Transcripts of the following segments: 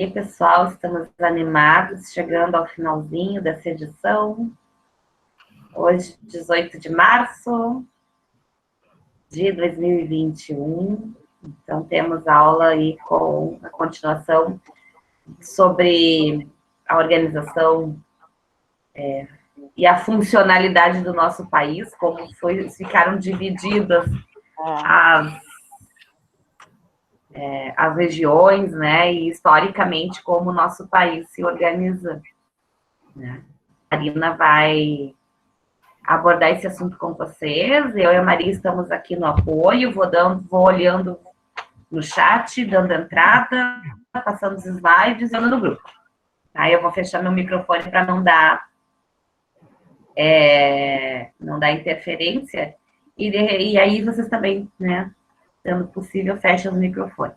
E pessoal, estamos animados, chegando ao finalzinho dessa edição. Hoje, 18 de março de 2021. Então, temos aula aí com a continuação sobre a organização e a funcionalidade do nosso país, como ficaram divididas as regiões, né, e historicamente como o nosso país se organiza, né? A Marina vai abordar esse assunto com vocês, eu e a Maria estamos aqui no apoio, vou olhando no chat, dando entrada, passando os slides e dando no grupo. Aí eu vou fechar meu microfone para não dar interferência, e aí vocês também, né, sendo possível, fechem os microfones.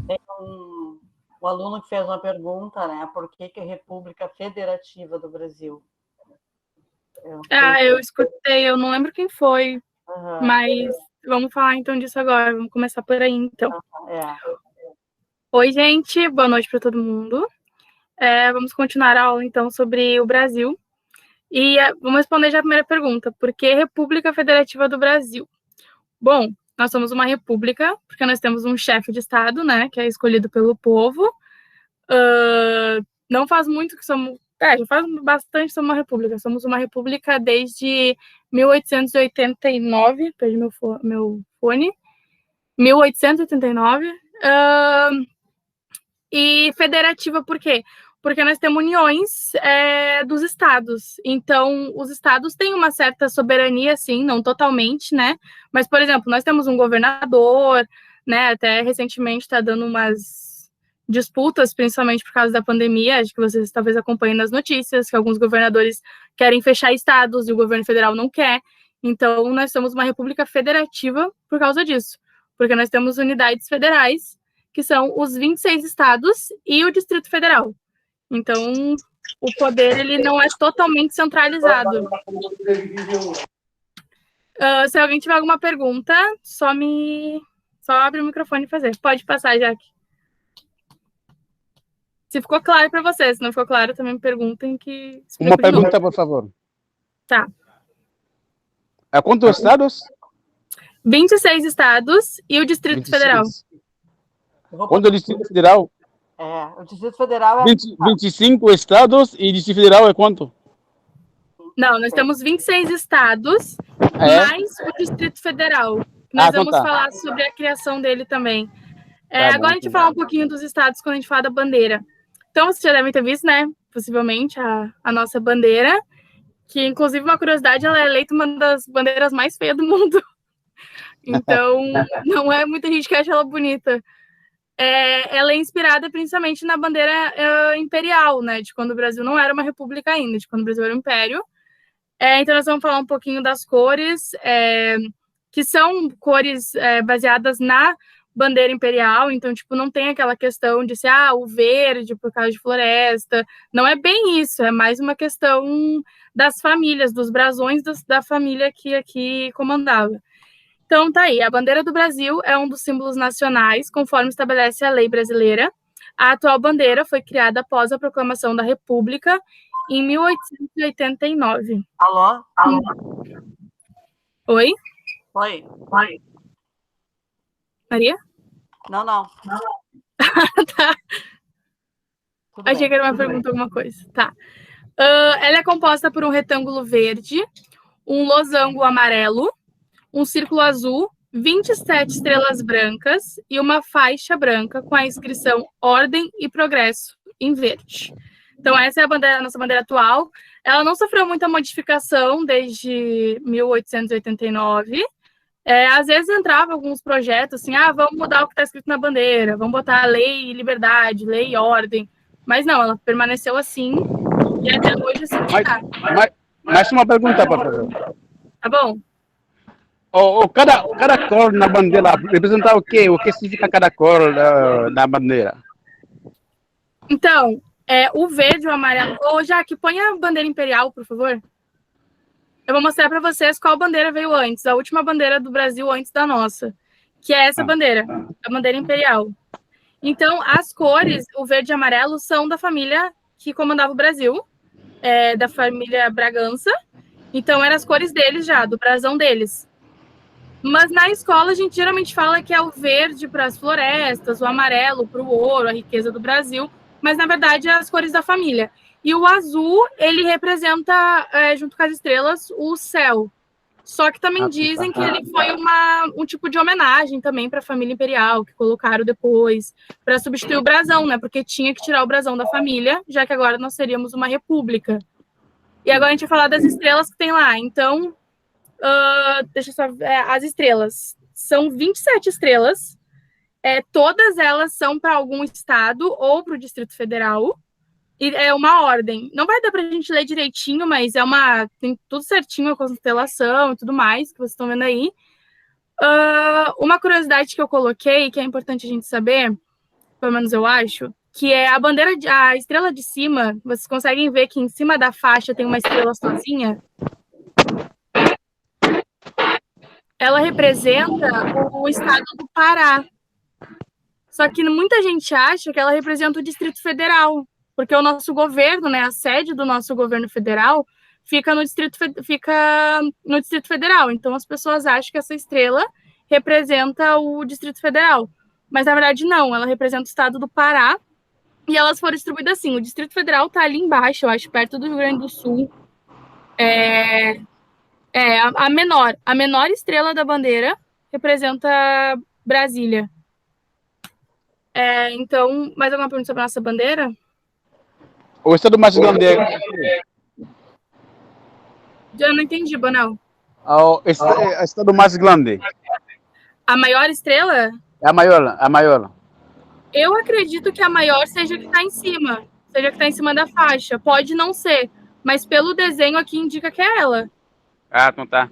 Tem um aluno que fez uma pergunta, né? Por que a República Federativa do Brasil? Eu escutei, eu não lembro quem foi, mas vamos falar então disso agora, vamos começar por aí, então. Oi, gente, boa noite para todo mundo. Vamos continuar a aula, então, sobre o Brasil. E vamos responder já a primeira pergunta, por que República Federativa do Brasil? Bom, nós somos uma república, porque nós temos um chefe de Estado, né, que é escolhido pelo povo. Não faz muito que somos... já faz bastante somos uma república. Somos uma república desde 1889, perdi meu fone, 1889. E federativa por quê? Porque nós temos uniões dos estados. Então, os estados têm uma certa soberania, sim, não totalmente, né? Mas, por exemplo, nós temos um governador, né? Até recentemente está dando umas disputas, principalmente por causa da pandemia, acho que vocês talvez acompanhem nas notícias, que alguns governadores querem fechar estados e o governo federal não quer. Então, nós somos uma república federativa por causa disso. Porque nós temos unidades federais, que são os 26 estados e o Distrito Federal. Então, o poder ele não é totalmente centralizado. Se alguém tiver alguma pergunta, só abre o microfone e fazer. Pode passar, Jaque. Se ficou claro para vocês, se não ficou claro, também me perguntem que... Uma pergunta, por favor. Tá. Quantos estados? 26 estados e o Distrito 26. Federal. Quanto é o Distrito Federal? O Distrito Federal é... 25 estados e o Distrito Federal é quanto? Não, nós temos 26 estados, mais o Distrito Federal. Nós vamos falar sobre a criação dele também. Agora a gente vai falar um pouquinho dos estados quando a gente fala da bandeira. Então, vocês já devem ter visto, né? Possivelmente, a nossa bandeira, que, inclusive, uma curiosidade, ela é eleita uma das bandeiras mais feias do mundo. Então, não é muita gente que acha ela bonita. Ela é inspirada principalmente na bandeira imperial, né? De quando o Brasil não era uma república ainda, de quando o Brasil era um império. Então, nós vamos falar um pouquinho das cores, que são cores baseadas na bandeira imperial. Então, tipo, não tem aquela questão de ser, o verde por causa de floresta. Não é bem isso, é mais uma questão das famílias, dos brasões da família que aqui comandava. Então, tá aí, a bandeira do Brasil é um dos símbolos nacionais, conforme estabelece a lei brasileira. A atual bandeira foi criada após a proclamação da República, em 1889. Alô? Oi? Oi. Maria? Não. Tá. Achei que era uma pergunta, alguma coisa. Tá. Ela é composta por um retângulo verde, um losango amarelo, um círculo azul, 27 estrelas brancas e uma faixa branca com a inscrição Ordem e Progresso em verde. Então, essa é a nossa bandeira atual. Ela não sofreu muita modificação desde 1889. Às vezes entrava alguns projetos assim, vamos mudar o que está escrito na bandeira, vamos botar lei e liberdade, lei e ordem. Mas não, ela permaneceu assim e até hoje assim está. Mais uma pergunta, por favor. Tá bom? Cada cor na bandeira representa o quê? O que significa cada cor da bandeira? Então, o verde, o amarelo... Jaque, põe a bandeira imperial, por favor. Eu vou mostrar para vocês qual bandeira veio antes, a última bandeira do Brasil antes da nossa, que é essa bandeira, a bandeira imperial. Então, as cores, o verde e amarelo, são da família que comandava o Brasil, da família Bragança. Então, eram as cores deles já, do brasão deles. Mas na escola a gente geralmente fala que é o verde para as florestas, o amarelo para o ouro, a riqueza do Brasil, mas na verdade é as cores da família. E o azul, ele representa, junto com as estrelas, o céu. Só que também dizem que ele foi um tipo de homenagem também para a família imperial, que colocaram depois, para substituir o brasão, né? Porque tinha que tirar o brasão da família, já que agora nós seríamos uma república. E agora a gente vai falar das estrelas que tem lá. Então, deixa eu só ver. As estrelas. São 27 estrelas. Todas elas são para algum estado ou para o Distrito Federal. E é uma ordem. Não vai dar para a gente ler direitinho, mas tem tudo certinho, a constelação e tudo mais, que vocês estão vendo aí. Uma curiosidade que eu coloquei, que é importante a gente saber, pelo menos eu acho, que é a estrela de cima. Vocês conseguem ver que em cima da faixa tem uma estrela sozinha? Ela representa o estado do Pará. Só que muita gente acha que ela representa o Distrito Federal, porque o nosso governo, né, a sede do nosso governo federal, fica no Distrito Federal. Então, as pessoas acham que essa estrela representa o Distrito Federal. Mas, na verdade, não. Ela representa o estado do Pará. E elas foram distribuídas assim. O Distrito Federal está ali embaixo, eu acho, perto do Rio Grande do Sul. A menor estrela da bandeira representa Brasília. Então, mais alguma pergunta sobre a nossa bandeira? O estado mais grande Eu não entendi, Bonel. o estado mais grande. A maior estrela? É a maior. Eu acredito que a maior seja a que está em cima. Seja a que está em cima da faixa. Pode não ser, mas pelo desenho aqui indica que é ela. Então tá.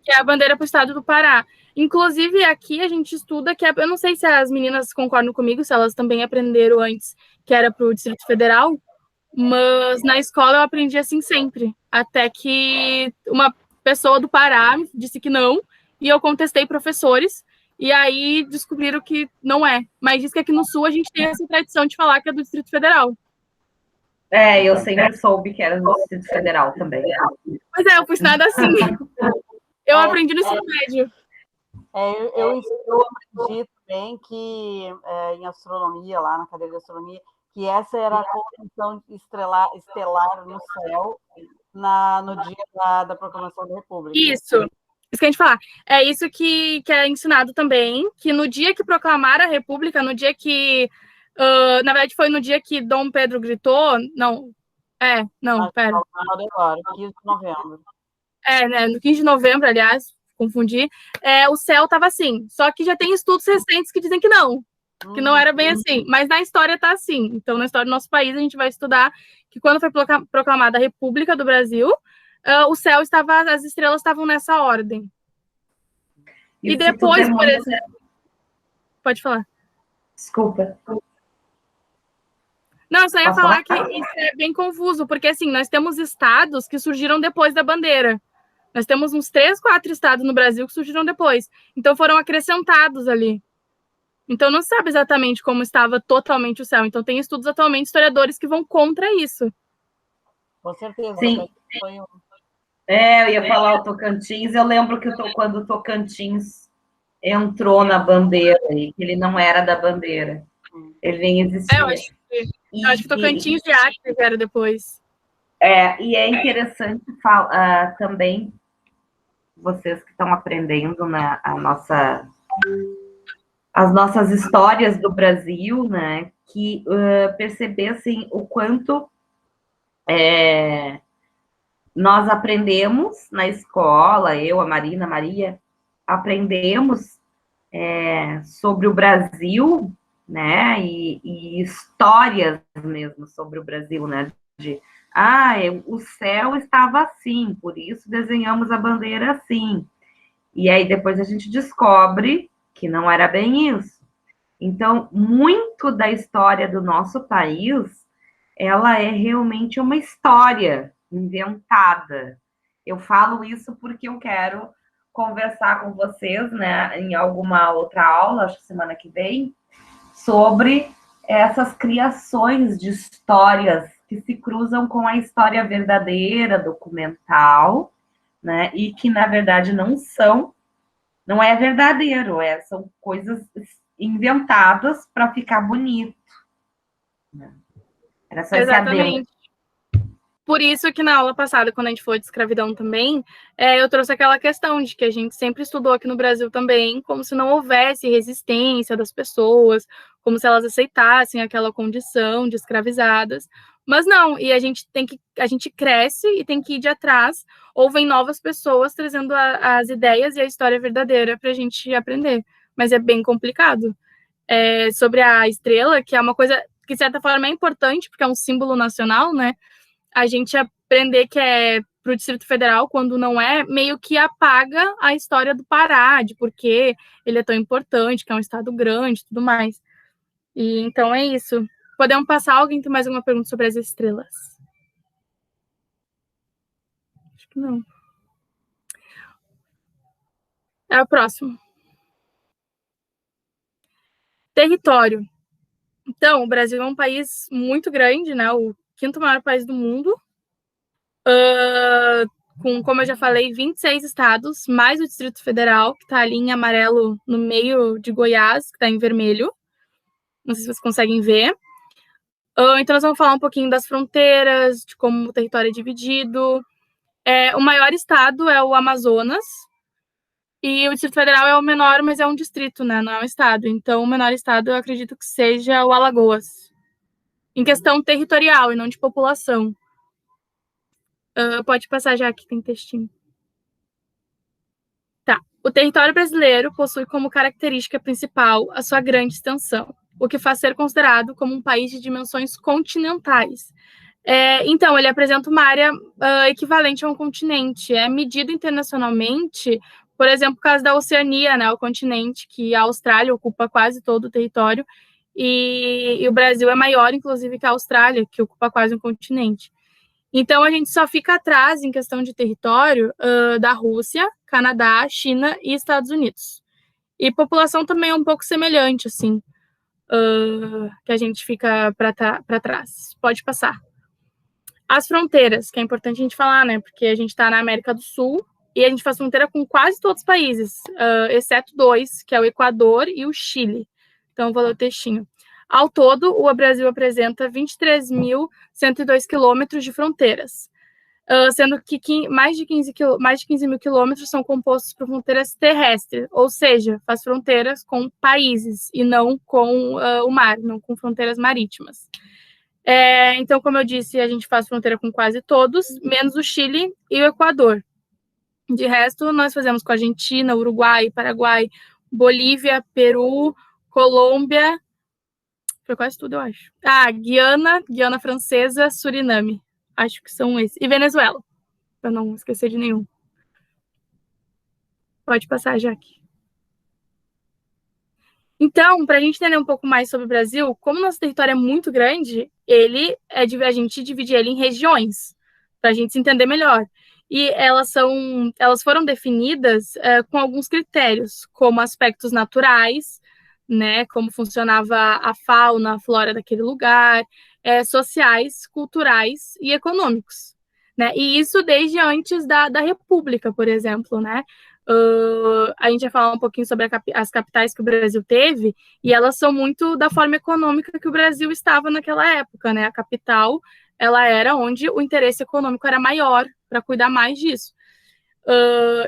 Que é a bandeira para o estado do Pará. Inclusive, aqui a gente estuda que... Eu não sei se as meninas concordam comigo, se elas também aprenderam antes que era para o Distrito Federal, mas na escola eu aprendi assim sempre. Até que uma pessoa do Pará disse que não, e eu contestei professores, e aí descobriram que não é. Mas diz que aqui no Sul a gente tem essa tradição de falar que é do Distrito Federal. Eu sempre soube que era do Distrito Federal também. Pois eu fui ensinada assim. Eu aprendi no ensino médio. Eu aprendi também que, em astronomia, lá na cadeira de astronomia, que essa era a conjunção estelar no céu no dia da proclamação da República. Isso que a gente fala. É isso que é ensinado também, que no dia que proclamaram a República, no dia que... na verdade, foi no dia que Dom Pedro gritou... pera. Agora, 15 de novembro. Né, no 15 de novembro, aliás, confundi, o céu estava assim. Só que já tem estudos recentes que dizem que não era bem assim. Mas na história está assim. Então, na história do nosso país, a gente vai estudar que quando foi proclamada a República do Brasil, o céu as estrelas estavam nessa ordem. E depois, por exemplo... Pode falar. Desculpa. Não, eu só ia falar que isso é bem confuso, porque assim, nós temos estados que surgiram depois da bandeira. Nós temos uns 3, 4 estados no Brasil que surgiram depois. Então foram acrescentados ali. Então não se sabe exatamente como estava totalmente o céu. Então tem estudos atualmente, historiadores, que vão contra isso. Com certeza. Sim. Eu ia falar o Tocantins. Eu lembro que quando o Tocantins entrou na bandeira, e que ele não era da bandeira. Ele nem existia. Eu acho que Tocantins e Acre era depois. E é interessante também, vocês que estão aprendendo, né, as nossas histórias do Brasil, né, que percebessem o quanto nós aprendemos na escola, eu, a Marina, a Maria, aprendemos sobre o Brasil, né, e histórias mesmo sobre o Brasil, né, o céu estava assim, por isso desenhamos a bandeira assim. E aí depois a gente descobre que não era bem isso. Então, muito da história do nosso país, ela é realmente uma história inventada. Eu falo isso porque eu quero conversar com vocês, né, em alguma outra aula, acho que semana que vem, sobre essas criações de histórias que se cruzam com a história verdadeira, documental, né? E que, na verdade, não é verdadeiro, são coisas inventadas para ficar bonito. Era só esse adendo. Por isso que na aula passada, quando a gente falou de escravidão também, eu trouxe aquela questão de que a gente sempre estudou aqui no Brasil também, como se não houvesse resistência das pessoas, como se elas aceitassem aquela condição de escravizadas. Mas não, e a gente cresce e tem que ir de atrás, ou vem novas pessoas trazendo as ideias e a história verdadeira para a gente aprender. Mas é bem complicado. Sobre a estrela, que é uma coisa que, de certa forma, é importante, porque é um símbolo nacional, né? A gente aprender que é para o Distrito Federal, quando não é, meio que apaga a história do Pará, de por que ele é tão importante, que é um estado grande e tudo mais. E então é isso. Podemos passar? Alguém tem mais alguma pergunta sobre as estrelas? Acho que não. É o próximo. Território. Então, o Brasil é um país muito grande, né? O 5º maior país do mundo. Com, como eu já falei, 26 estados, mais o Distrito Federal, que está ali em amarelo no meio de Goiás, que está em vermelho. Não sei se vocês conseguem ver. Então, nós vamos falar um pouquinho das fronteiras, de como o território é dividido. O maior estado é o Amazonas, e o Distrito Federal é o menor, mas é um distrito, né? Não é um estado. Então, o menor estado, eu acredito que seja o Alagoas, em questão territorial e não de população. Pode passar já, que tem textinho. Tá. O território brasileiro possui como característica principal a sua grande extensão, o que faz ser considerado como um país de dimensões continentais. Então, ele apresenta uma área equivalente a um continente. É medido internacionalmente, por exemplo, por causa da Oceania, né, o continente, que a Austrália ocupa quase todo o território, e o Brasil é maior, inclusive, que a Austrália, que ocupa quase um continente. Então, a gente só fica atrás, em questão de território, da Rússia, Canadá, China e Estados Unidos. E população também é um pouco semelhante, assim, que a gente fica para trás. Pode passar. As fronteiras, que é importante a gente falar, né? Porque a gente está na América do Sul e a gente faz fronteira com quase todos os países, exceto 2, que é o Equador e o Chile. Então, vou ler o textinho. Ao todo, o Brasil apresenta 23.102 quilômetros de fronteiras, sendo que mais de 15 mil quilômetros são compostos por fronteiras terrestres, ou seja, faz fronteiras com países e não com o mar, não com fronteiras marítimas. Então, como eu disse, a gente faz fronteira com quase todos, menos o Chile e o Equador. De resto, nós fazemos com a Argentina, Uruguai, Paraguai, Bolívia, Peru, Colômbia, foi quase tudo, eu acho. Guiana Francesa, Suriname. Acho que são esses. E Venezuela, para não esquecer de nenhum. Pode passar, Jaque. Então, para a gente entender um pouco mais sobre o Brasil, como nosso território é muito grande, a gente divide ele em regiões, para a gente se entender melhor. E elas foram definidas com alguns critérios, como aspectos naturais, né, como funcionava a fauna, a flora daquele lugar, sociais, culturais e econômicos, né? E isso desde antes da República, por exemplo, né? A gente vai falar um pouquinho sobre as capitais que o Brasil teve, e elas são muito da forma econômica que o Brasil estava naquela época, né? A capital, ela era onde o interesse econômico era maior, para cuidar mais disso.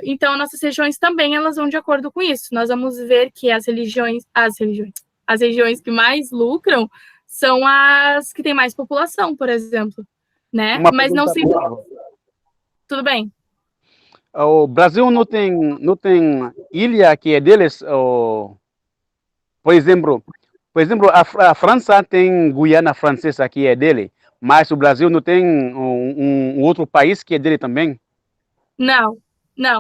Então, nossas regiões também, elas vão de acordo com isso. Nós vamos ver que as regiões que mais lucram são as que têm mais população, por exemplo, né? Mas não sempre... Tudo bem. O Brasil não tem ilha que é deles. Por exemplo, a França tem Guiana Francesa que é dele, mas o Brasil não tem um outro país que é dele também? Não,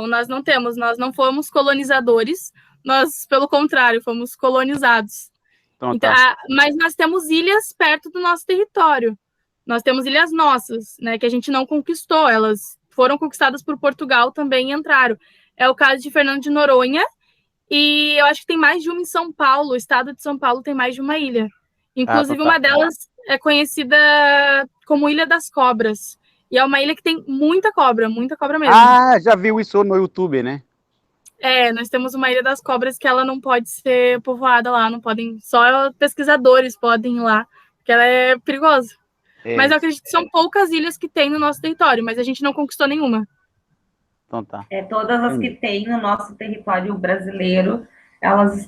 nós não temos. Nós não fomos colonizadores, nós, pelo contrário, fomos colonizados. Então, tá. Mas nós temos ilhas perto do nosso território. Nós temos ilhas nossas, né, que a gente não conquistou, elas foram conquistadas por Portugal também e entraram. É o caso de Fernando de Noronha E eu acho que tem mais de uma em São Paulo. O estado de São Paulo tem mais de uma ilha. Inclusive, uma delas é conhecida como Ilha das Cobras. E é uma ilha que tem muita cobra mesmo. Ah, já viu isso no YouTube, né? Nós temos uma Ilha das Cobras que ela não pode ser povoada lá, não podem, só pesquisadores podem ir lá, porque ela é perigosa. Mas eu acredito que são poucas ilhas que tem no nosso território, mas a gente não conquistou nenhuma. Então tá. Todas as que tem no nosso território brasileiro, elas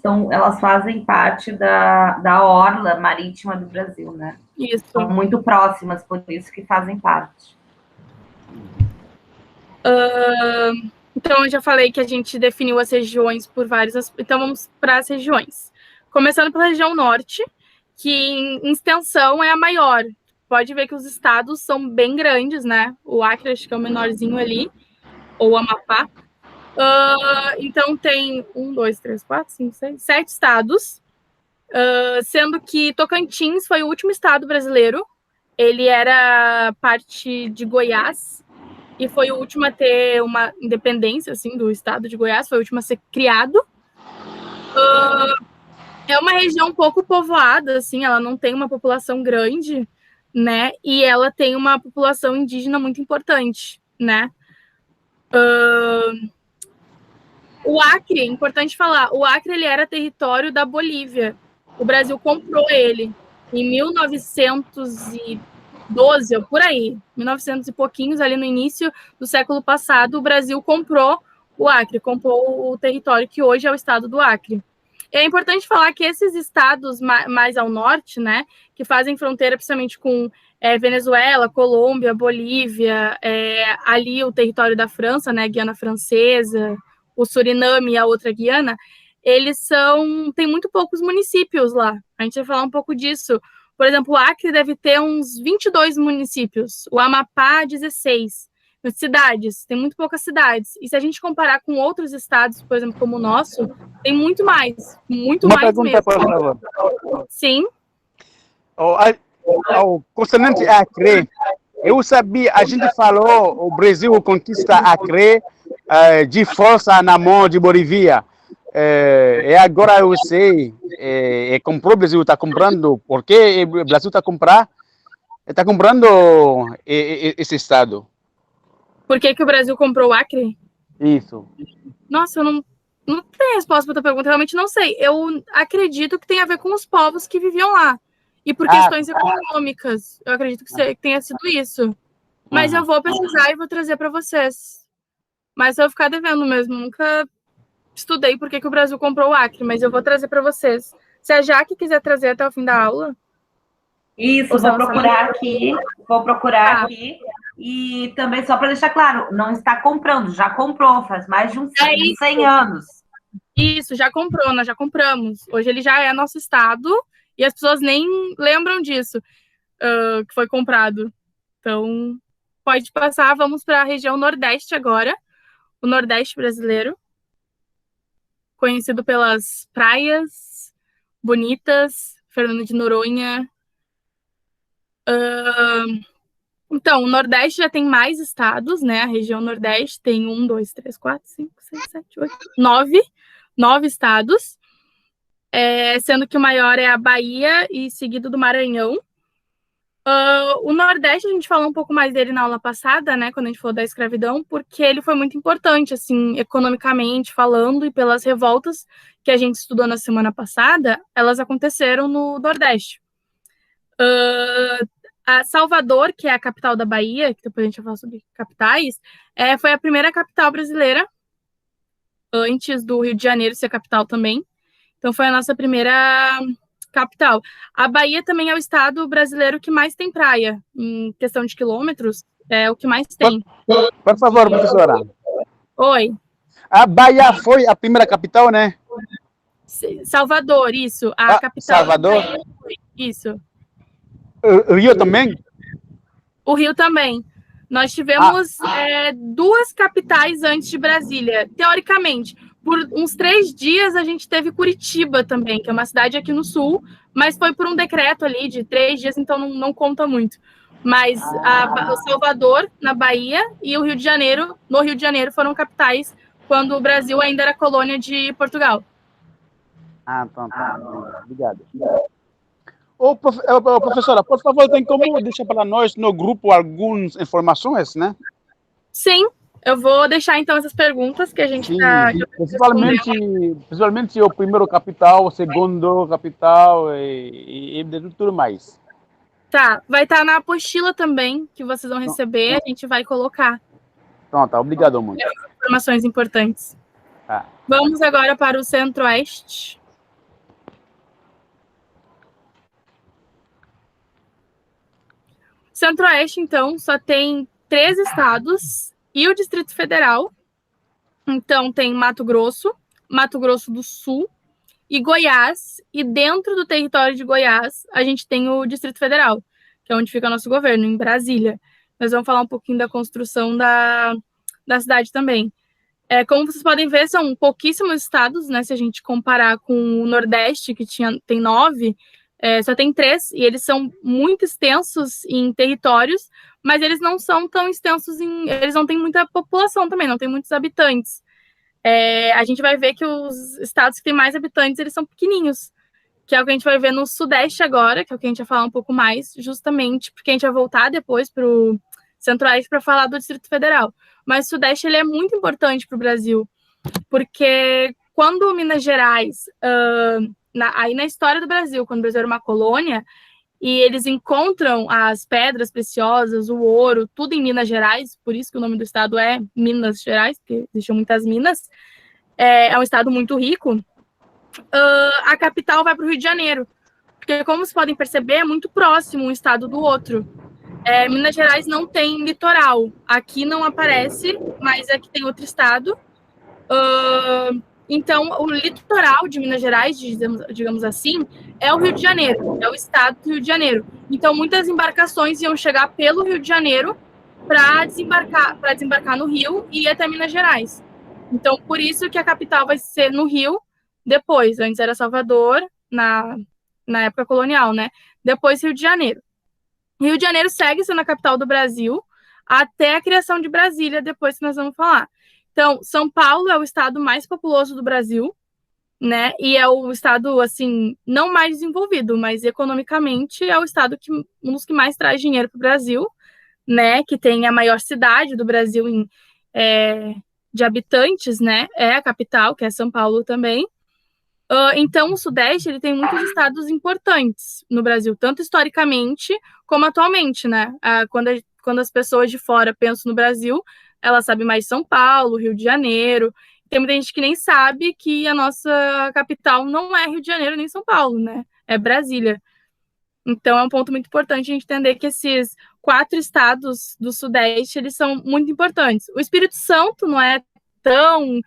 fazem parte da orla marítima do Brasil, né? Isso. São muito próximas, por isso que fazem parte. Então, eu já falei que a gente definiu as regiões por vários... Então, vamos para as regiões. Começando pela região norte, que em extensão é a maior. Pode ver que os estados são bem grandes, né? O Acre, acho que é o menorzinho ali, ou o Amapá. Então, tem 1, 2, 3, 4, 5, 6, 7 estados, sendo que Tocantins foi o último estado brasileiro. Ele era parte de Goiás, e foi o último a ter uma independência, assim, do estado de Goiás, foi o último a ser criado. É uma região um pouco povoada, assim, ela não tem uma população grande, né, e ela tem uma população indígena muito importante, né. O Acre, é importante falar, o Acre, ele era território da Bolívia. O Brasil comprou ele em 1912, ou por aí, 1900 e pouquinhos, ali no início do século passado, o Brasil comprou o Acre, comprou o território que hoje é o estado do Acre. É importante falar que esses estados mais ao norte, né, que fazem fronteira principalmente com Venezuela, Colômbia, Bolívia, ali o território da França, né, Guiana Francesa, o Suriname e a outra Guiana, tem muito poucos municípios lá. A gente vai falar um pouco disso. Por exemplo, o Acre deve ter uns 22 municípios, o Amapá, 16 cidades, tem muito poucas cidades. E se a gente comparar com outros estados, por exemplo, como o nosso, tem muito mais Uma pergunta, mesmo. por favor. Sim. O continente Acre, eu sabia, a gente falou, o Brasil conquista Acre de força na mão de Bolívia. Agora eu sei, comprou, o Brasil está comprando, porque o Brasil está comprando esse estado. Por que o Brasil comprou o Acre? Isso. Nossa, eu não tenho resposta para a tua pergunta, realmente não sei. Eu acredito que tem a ver com os povos que viviam lá. E por questões econômicas. Eu acredito que tenha sido isso. Mas eu vou pesquisar e vou trazer para vocês. Mas eu vou ficar devendo mesmo. Nunca estudei por que o Brasil comprou o Acre, mas eu vou trazer para vocês. Se a Jaque quiser trazer até o fim da aula... Isso, vou procurar aqui. E também, só para deixar claro, não está comprando, já comprou, faz mais de uns 100 anos. Isso, já comprou, nós já compramos. Hoje ele já é nosso estado e as pessoas nem lembram disso, que foi comprado. Então, pode passar, vamos para a região Nordeste agora, o Nordeste brasileiro, conhecido pelas praias bonitas, Fernando de Noronha. Então, o Nordeste já tem mais estados, né? A região Nordeste tem 1, 2, 3, 4, 5, 6, 7, 8, 9 estados, sendo que o maior é a Bahia e seguido do Maranhão. O Nordeste, a gente falou um pouco mais dele na aula passada, né? Quando a gente falou da escravidão, porque ele foi muito importante, assim, economicamente falando, e pelas revoltas que a gente estudou na semana passada, elas aconteceram no Nordeste. A Salvador, que é a capital da Bahia, que depois a gente vai falar sobre capitais, foi a primeira capital brasileira, antes do Rio de Janeiro ser capital também. Então, foi a nossa primeira capital. A Bahia também é o estado brasileiro que mais tem praia. Em questão de quilômetros, é o que mais tem. Por favor, professora. Oi. A Bahia foi a primeira capital, né? Salvador, isso. A capital. Salvador? Isso. O Rio também? O Rio também. Nós tivemos 2 capitais antes de Brasília, teoricamente. Por uns 3 dias a gente teve Curitiba também, que é uma cidade aqui no sul, mas foi por um decreto ali de 3 dias, então não conta muito. Mas o Salvador, na Bahia, e o Rio de Janeiro, no Rio de Janeiro, foram capitais quando o Brasil ainda era colônia de Portugal. Então, tá. Obrigado. Professora, por favor, tem como deixar para nós no grupo algumas informações, né? Sim, eu vou deixar então essas perguntas que a gente está. Principalmente o primeiro capital, o segundo capital e tudo mais. Tá, vai estar na apostila também, que vocês vão receber, a gente vai colocar. Então, tá, obrigado muito. Informações importantes. Tá. Vamos agora para o Centro-Oeste. Centro-Oeste, então, só tem 3 estados e o Distrito Federal. Então, tem Mato Grosso do Sul e Goiás. E dentro do território de Goiás, a gente tem o Distrito Federal, que é onde fica nosso governo, em Brasília. Nós vamos falar um pouquinho da construção da cidade também. Como vocês podem ver, são pouquíssimos estados, né? Se a gente comparar com o Nordeste, que tem 9, só tem 3, e eles são muito extensos em territórios, mas eles não são tão extensos eles não têm muita população também, não tem muitos habitantes. A gente vai ver que os estados que têm mais habitantes, eles são pequenininhos, que é o que a gente vai ver no Sudeste agora, que é o que a gente vai falar um pouco mais, justamente porque a gente vai voltar depois para o Centro-Oeste para falar do Distrito Federal. Mas o Sudeste ele é muito importante para o Brasil, porque quando Minas Gerais, aí na história do Brasil, quando o Brasil era uma colônia, e eles encontram as pedras preciosas, o ouro, tudo em Minas Gerais, por isso que o nome do estado é Minas Gerais, porque existiam muitas minas, é um estado muito rico, a capital vai para o Rio de Janeiro, porque como vocês podem perceber, é muito próximo um estado do outro. Minas Gerais não tem litoral, aqui não aparece, mas aqui tem outro estado. Então, o litoral de Minas Gerais, digamos assim, é o Rio de Janeiro, é o estado do Rio de Janeiro. Então, muitas embarcações iam chegar pelo Rio de Janeiro para desembarcar no Rio e ir até Minas Gerais. Então, por isso que a capital vai ser no Rio depois. Antes era Salvador, na época colonial, né? Depois Rio de Janeiro. Rio de Janeiro segue sendo a capital do Brasil até a criação de Brasília, depois que nós vamos falar. Então, São Paulo é o estado mais populoso do Brasil, né? E é o estado, assim, não mais desenvolvido, mas economicamente é o estado um dos que mais traz dinheiro para o Brasil, né? Que tem a maior cidade do Brasil de habitantes, né? É a capital, que é São Paulo também. Então, o Sudeste ele tem muitos estados importantes no Brasil, tanto historicamente como atualmente, né? Quando as pessoas de fora pensam no Brasil, elas sabem mais São Paulo, Rio de Janeiro. Tem muita gente que nem sabe que a nossa capital não é Rio de Janeiro nem São Paulo, né? É Brasília. Então, é um ponto muito importante a gente entender que esses 4 estados do Sudeste, eles são muito importantes. O Espírito Santo não é tão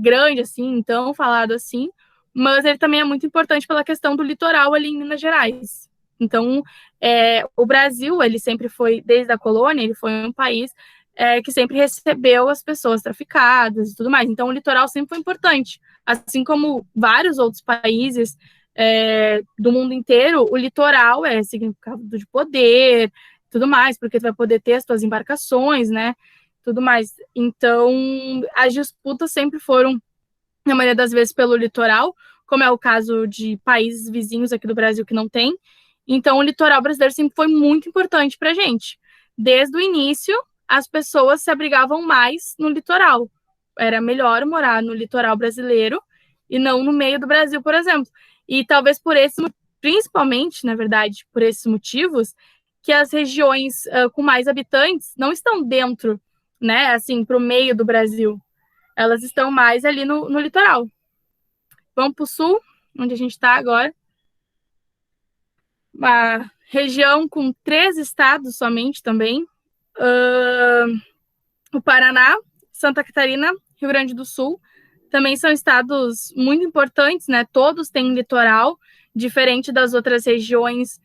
grande assim, tão falado assim, mas ele também é muito importante pela questão do litoral ali em Minas Gerais. Então, o Brasil, ele sempre foi, desde a colônia, ele foi um país que sempre recebeu as pessoas traficadas e tudo mais. Então, o litoral sempre foi importante. Assim como vários outros países do mundo inteiro, o litoral é significado de poder, tudo mais, porque tu vai poder ter as tuas embarcações, né, tudo mais. Então, as disputas sempre foram, na maioria das vezes, pelo litoral, como é o caso de países vizinhos aqui do Brasil que não tem. Então, o litoral brasileiro sempre foi muito importante para a gente. Desde o início, as pessoas se abrigavam mais no litoral. Era melhor morar no litoral brasileiro e não no meio do Brasil, por exemplo. E talvez principalmente, na verdade, por esses motivos, que as regiões com mais habitantes não estão dentro, né, assim, para o meio do Brasil. Elas estão mais ali no litoral. Vamos para o sul, onde a gente está agora. Uma região com 3 estados somente também. O Paraná, Santa Catarina, Rio Grande do Sul. Também são estados muito importantes, né? Todos têm litoral, diferente das outras regiões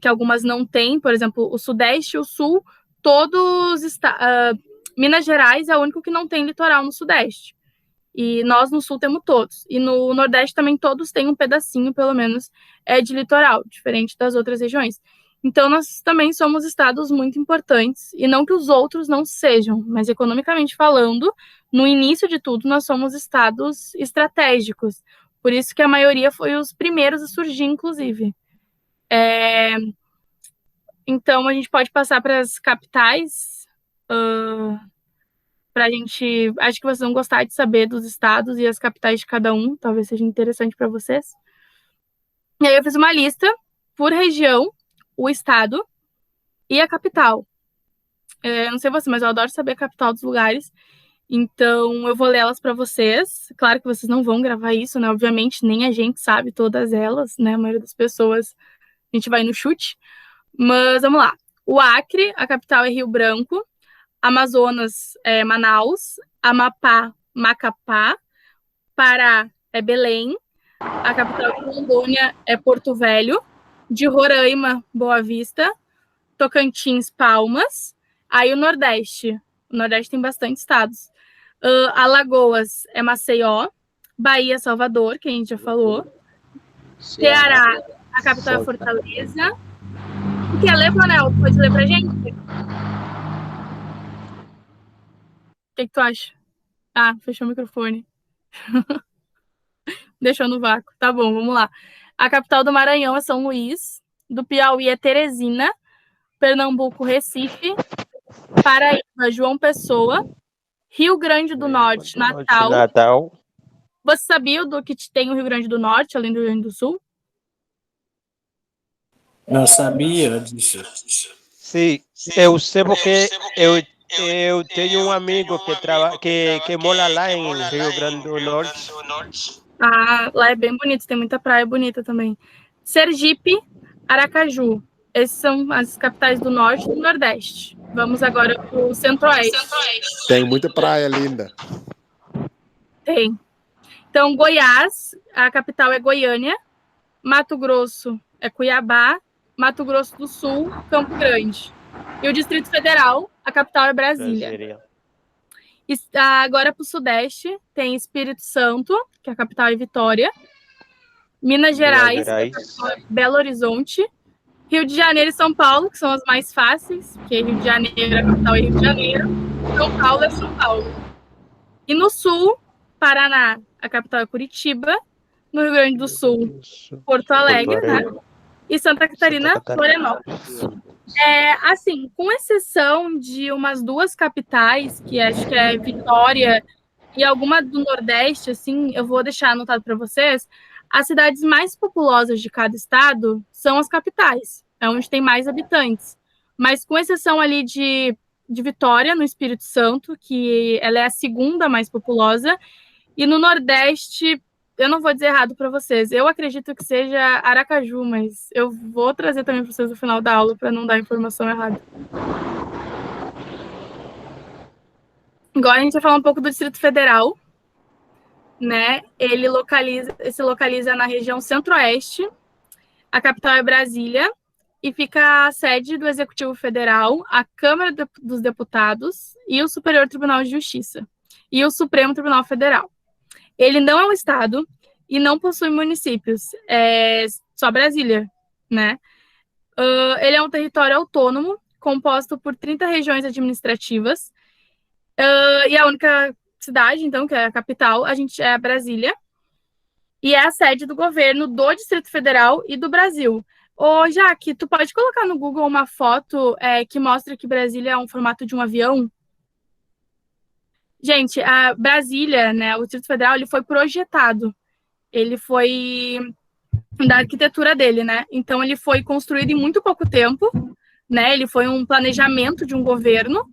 que algumas não têm. Por exemplo, o Sudeste e o Sul, Minas Gerais é o único que não tem litoral no Sudeste. E nós no Sul temos todos. E no Nordeste também todos têm um pedacinho, pelo menos, de litoral, diferente das outras regiões. Então, nós também somos estados muito importantes, e não que os outros não sejam, mas economicamente falando, no início de tudo, nós somos estados estratégicos. Por isso que a maioria foi os primeiros a surgir, inclusive. Então, a gente pode passar para as capitais, para a gente... Acho que vocês vão gostar de saber dos estados e as capitais de cada um, talvez seja interessante para vocês. E aí eu fiz uma lista por região, o estado e a capital. Não sei você, mas eu adoro saber a capital dos lugares. Então, eu vou ler elas para vocês. Claro que vocês não vão gravar isso, né? Obviamente, nem a gente sabe todas elas, né? A maioria das pessoas, a gente vai no chute. Mas, vamos lá. O Acre, a capital é Rio Branco. Amazonas é Manaus. Amapá, Macapá. Pará é Belém. A capital de Rondônia é Porto Velho. De Roraima, Boa Vista. Tocantins, Palmas. Aí o Nordeste. O Nordeste tem bastante estados. Alagoas é Maceió. Bahia, Salvador, que a gente já falou. Ceará, a capital é Fortaleza. Quer ler, Manel? Pode ler pra gente? O que tu acha? Ah, fechou o microfone. Deixou no vácuo. Tá bom, vamos lá. A capital do Maranhão é São Luís. Do Piauí é Teresina. Pernambuco, Recife. Paraíba, João Pessoa. Rio Grande do Norte, Natal. Você sabia do que tem o Rio Grande do Norte, além do Rio Grande do Sul? Não sabia disso. Sim, eu sei porque eu tenho um amigo que mora lá em Rio Grande do Norte. Ah, lá é bem bonito, tem muita praia bonita também. Sergipe, Aracaju. Essas são as capitais do Norte e do Nordeste. Vamos agora para o Centro-Oeste. Tem muita praia linda. Tem. Então, Goiás, a capital é Goiânia. Mato Grosso é Cuiabá. Mato Grosso do Sul, Campo Grande. E o Distrito Federal, a capital é Brasília. Agora para o Sudeste, tem Espírito Santo, que a capital é Vitória. Minas Gerais, que a capital é Belo Horizonte. Rio de Janeiro e São Paulo, que são as mais fáceis, porque Rio de Janeiro, a capital é Rio de Janeiro. São Paulo é São Paulo. E no Sul, Paraná, a capital é Curitiba. No Rio Grande do Sul, Porto Alegre, né? E Santa Catarina, Florianópolis. Assim, com exceção de umas duas capitais, que acho que é Vitória e alguma do Nordeste, assim, eu vou deixar anotado para vocês, as cidades mais populosas de cada estado são as capitais, é onde tem mais habitantes. Mas com exceção ali de Vitória, no Espírito Santo, que ela é a segunda mais populosa, e no Nordeste, eu não vou dizer errado para vocês, eu acredito que seja Aracaju, mas eu vou trazer também para vocês no final da aula para não dar informação errada. Agora a gente vai falar um pouco do Distrito Federal, né? Ele se localiza na região Centro-Oeste, a capital é Brasília, e fica a sede do Executivo Federal, a Câmara dos Deputados e o Superior Tribunal de Justiça, e o Supremo Tribunal Federal. Ele não é um estado e não possui municípios, é só Brasília, né? Ele é um território autônomo, composto por 30 regiões administrativas, e a única cidade, então, que é a capital, é Brasília, e é a sede do governo do Distrito Federal e do Brasil. Ô, Jaque, tu pode colocar no Google uma foto que mostra que Brasília é um formato de um avião? Gente, a Brasília, né, o Distrito Federal, ele foi projetado. Ele foi da arquitetura dele, né? Então, ele foi construído em muito pouco tempo, né? Ele foi um planejamento de um governo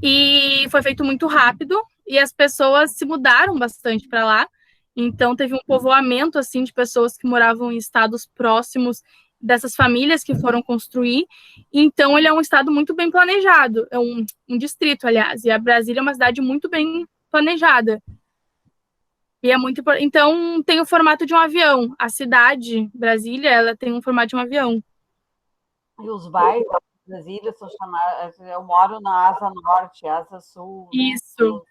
e foi feito muito rápido e as pessoas se mudaram bastante para lá. Então, teve um povoamento, assim, de pessoas que moravam em estados próximos dessas famílias que foram construir. Então, ele é um estado muito bem planejado, é um distrito, aliás, e a Brasília é uma cidade muito bem planejada. E é muito importante. Então, tem o formato de um avião. A cidade, Brasília, ela tem um formato de um avião. E os bairros de Brasília são chamados... Eu moro na Asa Norte, Asa Sul. Isso.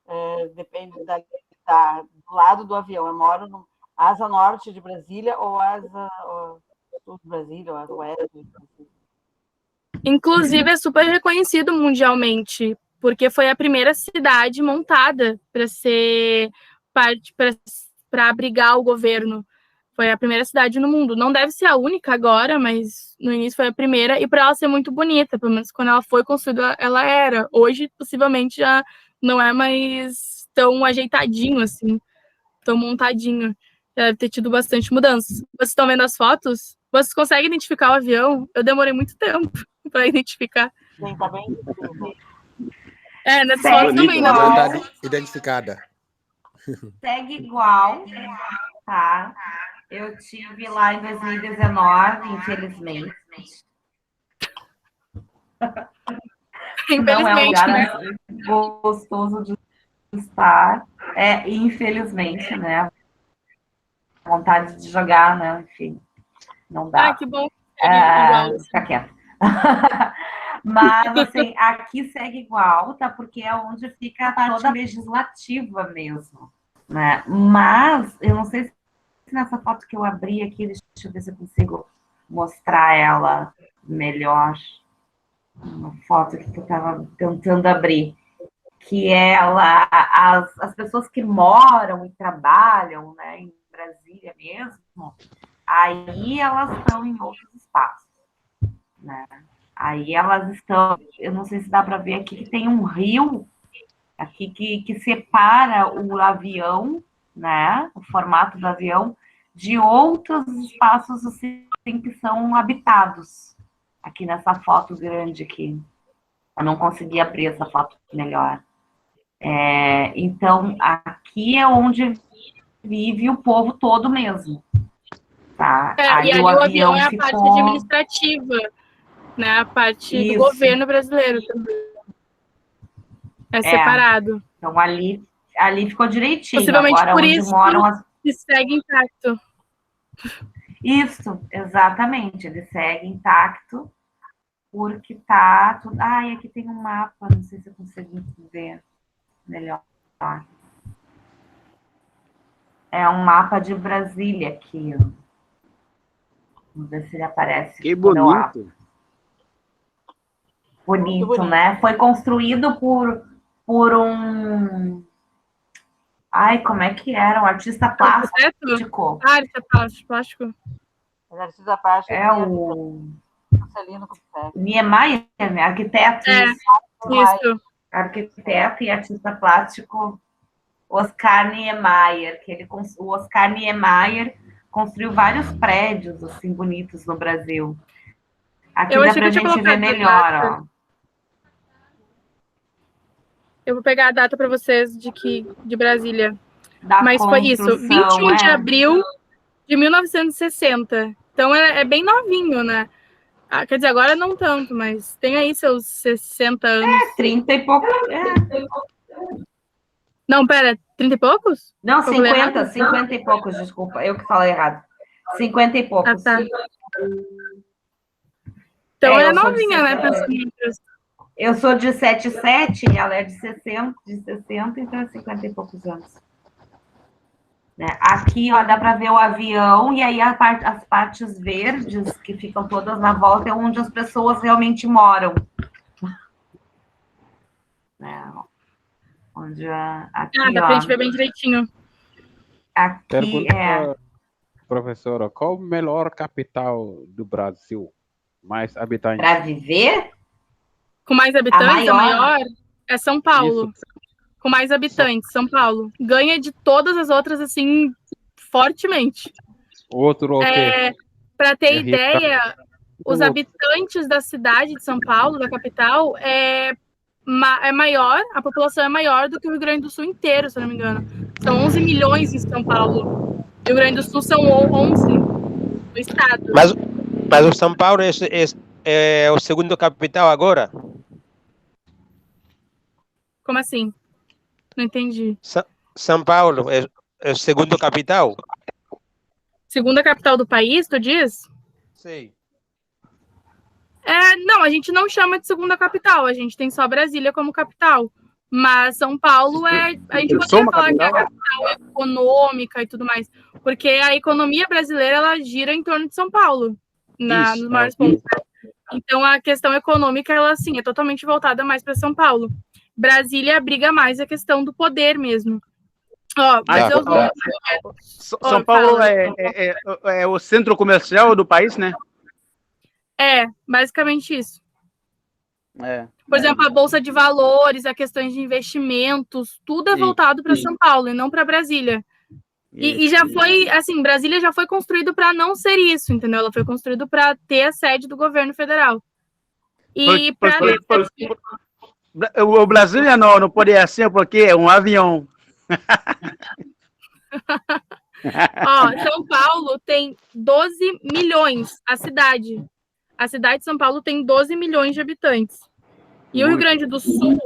Né? Depende do lado do avião. Eu moro no Asa Norte de Brasília ou Asa sul de Brasília, ou oeste de Brasília. Inclusive, é super reconhecido mundialmente, porque foi a primeira cidade montada para ser parte para abrigar o governo. Foi a primeira cidade no mundo. Não deve ser a única agora, mas no início foi a primeira, e para ela ser muito bonita, pelo menos quando ela foi construída, ela era. Hoje, possivelmente, já não é mais tão ajeitadinho assim, tão montadinho. Já deve ter tido bastante mudanças. Vocês estão vendo as fotos? Vocês conseguem identificar o avião? Eu demorei muito tempo para identificar. Sim, tá bem. Nessas fotos também, né? Já está identificada. Segue igual, tá? Eu tive lá em 2019, infelizmente. Não é um lugar né? gostoso de estar. Infelizmente, né? Vontade de jogar, né? Enfim, não dá. Que bom. Fica quieto. Mas, assim, aqui segue igual, tá? Porque é onde fica toda a legislativa mesmo, né? Mas, eu não sei se nessa foto que eu abri aqui, deixa eu ver se eu consigo mostrar ela melhor. Uma foto que eu estava tentando abrir. Que ela, as pessoas que moram e trabalham, né, em Brasília mesmo, aí elas estão em outros espaços, né? Aí elas estão, eu não sei se dá para ver aqui que tem um rio aqui que separa o avião, né, o formato do avião, de outros espaços assim, que são habitados. Aqui nessa foto grande aqui. Eu não consegui abrir essa foto melhor. Então, aqui é onde vive o povo todo mesmo. Tá? Aí e ali o avião é a parte administrativa, né? A parte do governo brasileiro também. É separado. Então, ali ficou direitinho. Possivelmente agora, por onde isso moram as... que segue intacto. Isso, exatamente. Ele segue intacto, porque tá tudo... e aqui tem um mapa, não sei se eu consigo ver melhor. É um mapa de Brasília aqui, ó. Vamos ver se ele aparece. Que bonito. Bonito, né? Foi construído por um... como é que era? Um artista plástico. Artista plástico. Artista plástico. É o... Niemeyer, né? Arquiteto. Isso. Arquiteto e artista plástico Oscar Niemeyer. O Oscar Niemeyer construiu vários prédios, assim, bonitos no Brasil. Aqui dá pra gente ver melhor, ó. Eu vou pegar a data para vocês de Brasília. Mas foi isso, 21 de abril de 1960. Então é bem novinho, né? Quer dizer, agora não tanto, mas tem aí seus 60 anos. 30 e poucos. Não, pera, 30 e poucos? Não, 50 e poucos, desculpa. Eu que falei errado. 50 e poucos. Tá. Então é novinha, né? Eu sou de 77 e ela é de 60, então é 50 e poucos anos. Aqui, ó, dá para ver o avião, e aí as partes verdes, que ficam todas na volta, é onde as pessoas realmente moram. Onde aqui, dá pra gente ver bem direitinho. Aqui Pergunta, professora, qual a melhor capital do Brasil? Mais habitantes? Para viver? Com mais habitantes, a maior é São Paulo. Isso. Com mais habitantes, São Paulo. Ganha de todas as outras, assim, fortemente. Outro o quê? Para ter ideia, os habitantes da cidade de São Paulo, da capital, é maior, a população é maior do que o Rio Grande do Sul inteiro, se eu não me engano. São 11 milhões em São Paulo. Rio Grande do Sul são 11 no estado. Mas o São Paulo é o segundo capital agora? Como assim? Não entendi. São Paulo é o segundo capital? Segunda capital do país, tu diz? Sim. Não, a gente não chama de segunda capital, a gente tem só Brasília como capital. Mas São Paulo a gente poderia falar que é a capital econômica e tudo mais, porque a economia brasileira ela gira em torno de São Paulo. nos maiores pontos. Então, a questão econômica, ela, assim, é totalmente voltada mais para São Paulo. Brasília abriga mais a questão do poder mesmo. Ó, mas eu vou... São Paulo é o centro comercial do país, né? É, basicamente isso. Por exemplo, a Bolsa de Valores, a questões de investimentos, tudo é voltado para São Paulo e não para Brasília. E já foi, assim, Brasília já foi construído para não ser isso, entendeu? Ela foi construída para ter a sede do governo federal. E o Brasília não pode ser assim, porque é um avião. Ó, São Paulo tem 12 milhões, a cidade. A cidade de São Paulo tem 12 milhões de habitantes. E o Rio Grande do Sul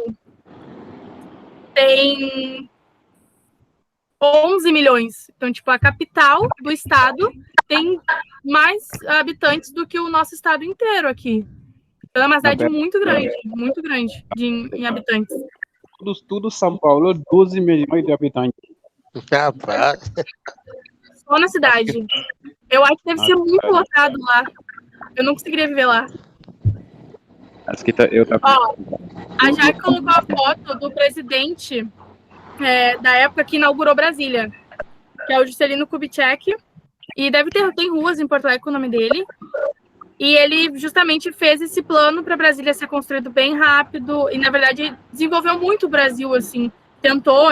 tem 11 milhões. Então, tipo, a capital do estado tem mais habitantes do que o nosso estado inteiro aqui. Então, é uma cidade muito grande em habitantes. Tudo São Paulo, 12 milhões de habitantes. Só na cidade. Eu acho que deve ser muito lotado lá. Eu não conseguiria viver lá. Ó, a Jaque colocou a foto do presidente da época que inaugurou Brasília, que é o Juscelino Kubitschek, e tem ruas em Porto Alegre com o nome dele, e ele justamente fez esse plano para Brasília ser construído bem rápido, e na verdade desenvolveu muito o Brasil, assim,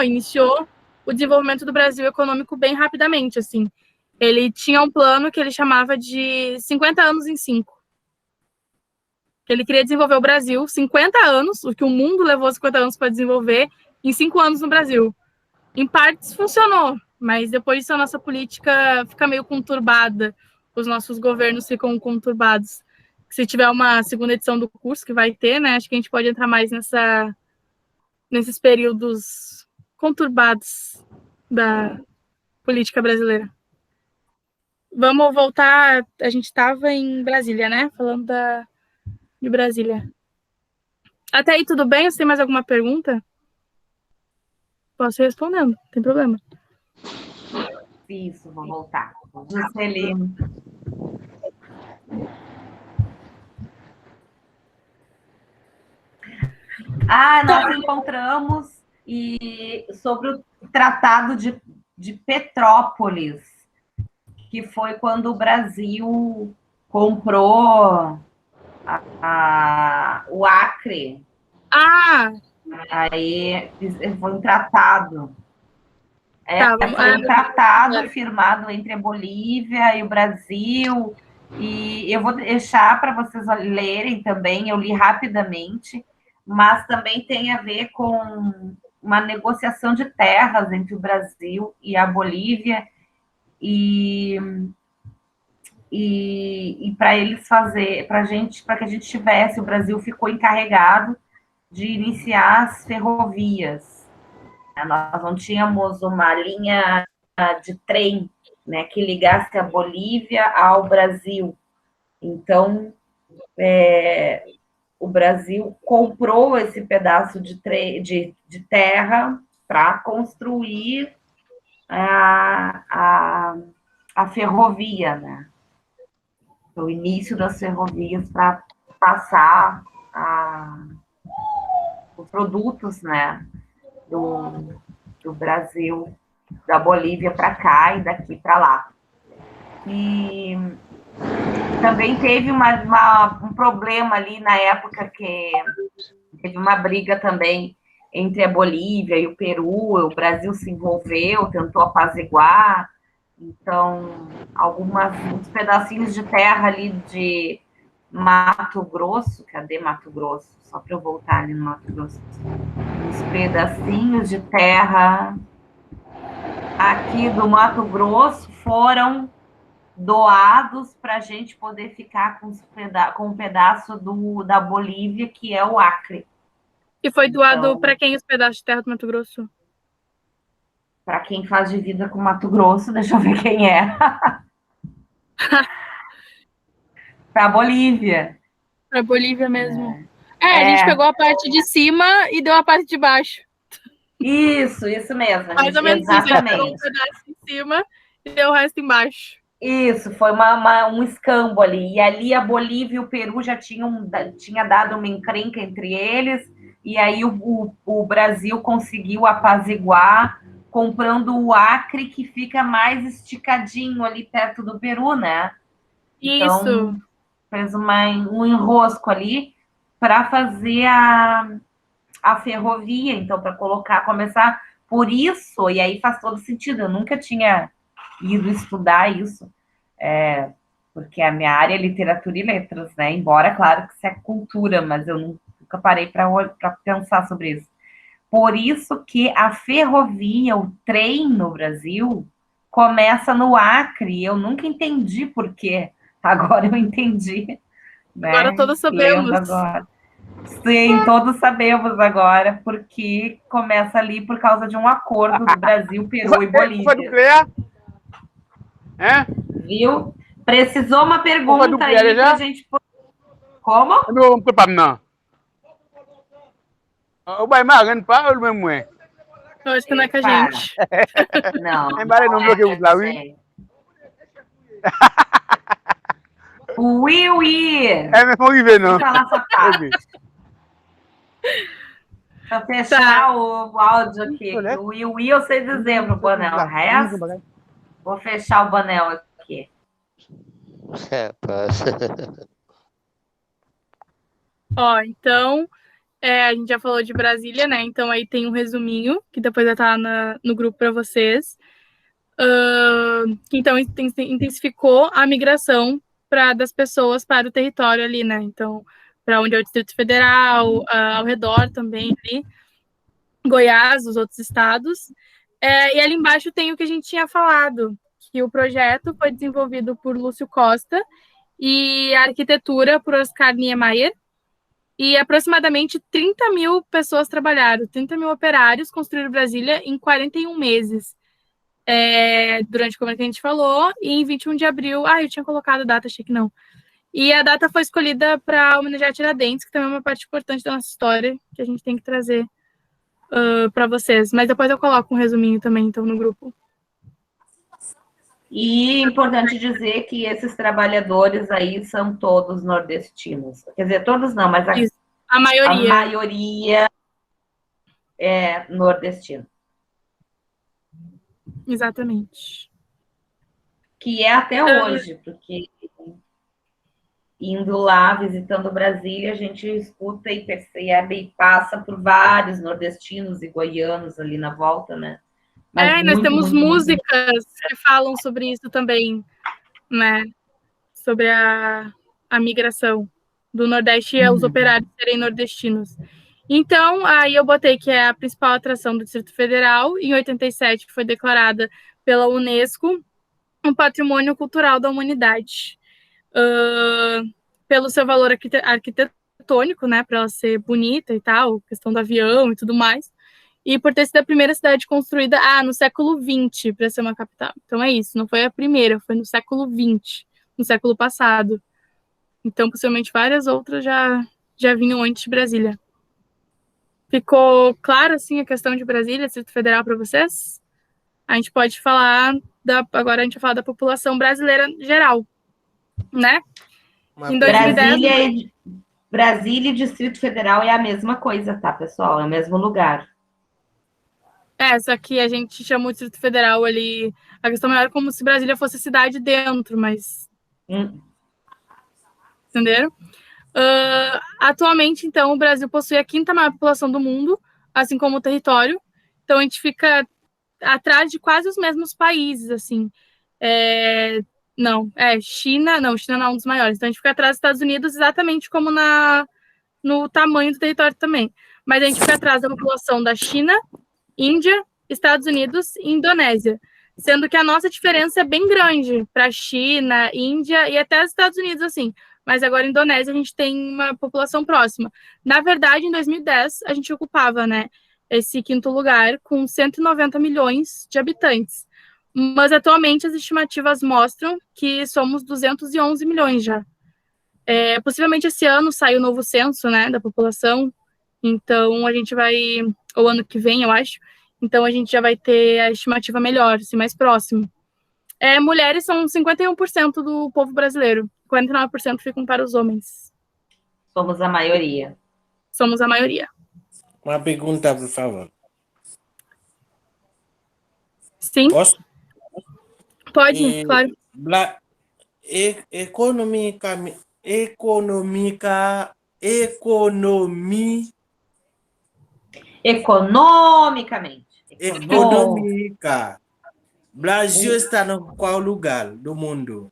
iniciou o desenvolvimento do Brasil econômico bem rapidamente, assim. Ele tinha um plano que ele chamava de 50 anos em 5. Ele queria desenvolver o Brasil 50 anos, o que o mundo levou 50 anos para desenvolver, em 5 anos no Brasil. Em partes funcionou, mas depois disso a nossa política fica meio conturbada, os nossos governos ficam conturbados. Se tiver uma segunda edição do curso, que vai ter, né, acho que a gente pode entrar mais nesses períodos conturbados da política brasileira. Vamos voltar, a gente estava em Brasília, né, falando de Brasília. Até aí tudo bem? Você tem mais alguma pergunta? Posso ir respondendo, não tem problema. Isso, vou voltar. Juscelino. Nós encontramos sobre o Tratado de Petrópolis, que foi quando o Brasil comprou o Acre. Aí foi um tratado. Foi um tratado firmado entre a Bolívia e o Brasil. E eu vou deixar para vocês lerem também, eu li rapidamente, mas também tem a ver com uma negociação de terras entre o Brasil e a Bolívia, e para eles para que a gente tivesse, o Brasil ficou encarregado de iniciar as ferrovias. Nós não tínhamos uma linha de trem, né, que ligasse a Bolívia ao Brasil. Então, o Brasil comprou esse pedaço de terra para construir a ferrovia, né? O início das ferrovias para passar os produtos, né, do Brasil, da Bolívia para cá e daqui para lá. E também teve um problema ali na época que teve uma briga também entre a Bolívia e o Peru, o Brasil se envolveu, tentou apaziguar, então uns pedacinhos de terra ali de Mato Grosso, cadê Mato Grosso? Só para eu voltar ali no Mato Grosso. Uns pedacinhos de terra aqui do Mato Grosso foram doados para a gente poder ficar com um pedaço da Bolívia, que é o Acre. E foi doado para quem os pedaços de terra do Mato Grosso? Para quem faz divisa com Mato Grosso, deixa eu ver quem é. Para a Bolívia. Para a Bolívia mesmo. A gente pegou a parte de cima e deu a parte de baixo. Isso mesmo. Mais ou menos isso. A gente pegou um pedaço em cima e deu o resto embaixo. Isso, foi um escambo ali. E ali a Bolívia e o Peru já tinha dado uma encrenca entre eles, e aí o Brasil conseguiu apaziguar, comprando o Acre, que fica mais esticadinho ali perto do Peru, né? Então, Isso. fez um enrosco ali para fazer a ferrovia, então, para começar por isso, e aí faz todo sentido. Eu nunca tinha ido estudar isso, porque a minha área é literatura e letras, né? Embora, claro, que isso é cultura, mas eu nunca parei para pensar sobre isso. Por isso que a ferrovia, o trem no Brasil, começa no Acre. Eu nunca entendi por quê. Agora eu entendi. Né? Agora todos sabemos. Lendo agora. Sim, todos sabemos agora, porque começa ali por causa de um acordo do Brasil, Peru e Bolívia. Viu? Precisou uma pergunta aí pra gente... Como? Não, não. O pai magan pa o mesmo é. Eu acho que não é com a gente. Não. Não bloqueio o Lawi. Ui. É mesmo que vem, não. Pra fechar o áudio aqui. O Ui eu sei dizer pro Bonel. O resto, vou fechar o Bonel aqui. Ó, então, a gente já falou de Brasília, né? Então aí tem um resuminho, que depois vai estar no grupo para vocês. Que então intensificou a migração das pessoas para o território ali, né? Então, para onde é o Distrito Federal, ao redor também ali, Goiás, os outros estados. E ali embaixo tem o que a gente tinha falado, que o projeto foi desenvolvido por Lúcio Costa e a arquitetura por Oscar Niemeyer, e aproximadamente 30 mil pessoas trabalharam, 30 mil operários construíram Brasília em 41 meses. Durante como é que a gente falou, e em 21 de abril... eu tinha colocado a data, achei que não. E a data foi escolhida para homenagear Tiradentes, que também é uma parte importante da nossa história, que a gente tem que trazer para vocês. Mas depois eu coloco um resuminho também, então, no grupo. E é importante dizer que esses trabalhadores aí são todos nordestinos. Quer dizer, todos não, mas a maioria. A maioria é nordestina. Exatamente. Que é até hoje, porque indo lá, visitando Brasília, a gente escuta e percebe e passa por vários nordestinos e goianos ali na volta, né? Mas nós temos músicas que falam sobre isso também, né? Sobre a migração do Nordeste e os operários serem nordestinos. Então, aí eu botei que é a principal atração do Distrito Federal, em 87, que foi declarada pela Unesco um patrimônio cultural da humanidade. Pelo seu valor arquitetônico, né, para ela ser bonita e tal, questão do avião e tudo mais, e por ter sido a primeira cidade construída no século XX, para ser uma capital. Então é isso, não foi a primeira, foi no século XX, no século passado. Então, possivelmente, várias outras já vinham antes de Brasília. Ficou claro, assim, a questão de Brasília, Distrito Federal, para vocês? A gente pode falar, agora a gente vai falar da população brasileira geral, né? Em 2010... Brasília e Distrito Federal é a mesma coisa, tá, pessoal? É o mesmo lugar. Só que a gente chama o Distrito Federal ali... A questão maior é como se Brasília fosse cidade dentro, mas... Entenderam? Atualmente, então, o Brasil possui a 5ª maior população do mundo, assim como o território. Então, a gente fica atrás de quase os mesmos países, assim. China não é um dos maiores. Então, a gente fica atrás dos Estados Unidos exatamente como no tamanho do território também. Mas a gente fica atrás da população da China, Índia, Estados Unidos e Indonésia. Sendo que a nossa diferença é bem grande para a China, Índia e até os Estados Unidos, assim. Mas agora, em Indonésia, a gente tem uma população próxima. Na verdade, em 2010, a gente ocupava, né, esse 5º lugar com 190 milhões de habitantes. Mas, atualmente, as estimativas mostram que somos 211 milhões já. Possivelmente, esse ano sai o novo censo, né, da população. Então, a gente vai... Ou ano que vem, eu acho. Então, a gente já vai ter a estimativa melhor, assim, mais próximo. Mulheres são 51% do povo brasileiro. 49% ficam para os homens. Somos a maioria. Somos a maioria. Uma pergunta, por favor. Sim. Posso? Pode, claro. Econômica. Brasil está no qual lugar do mundo?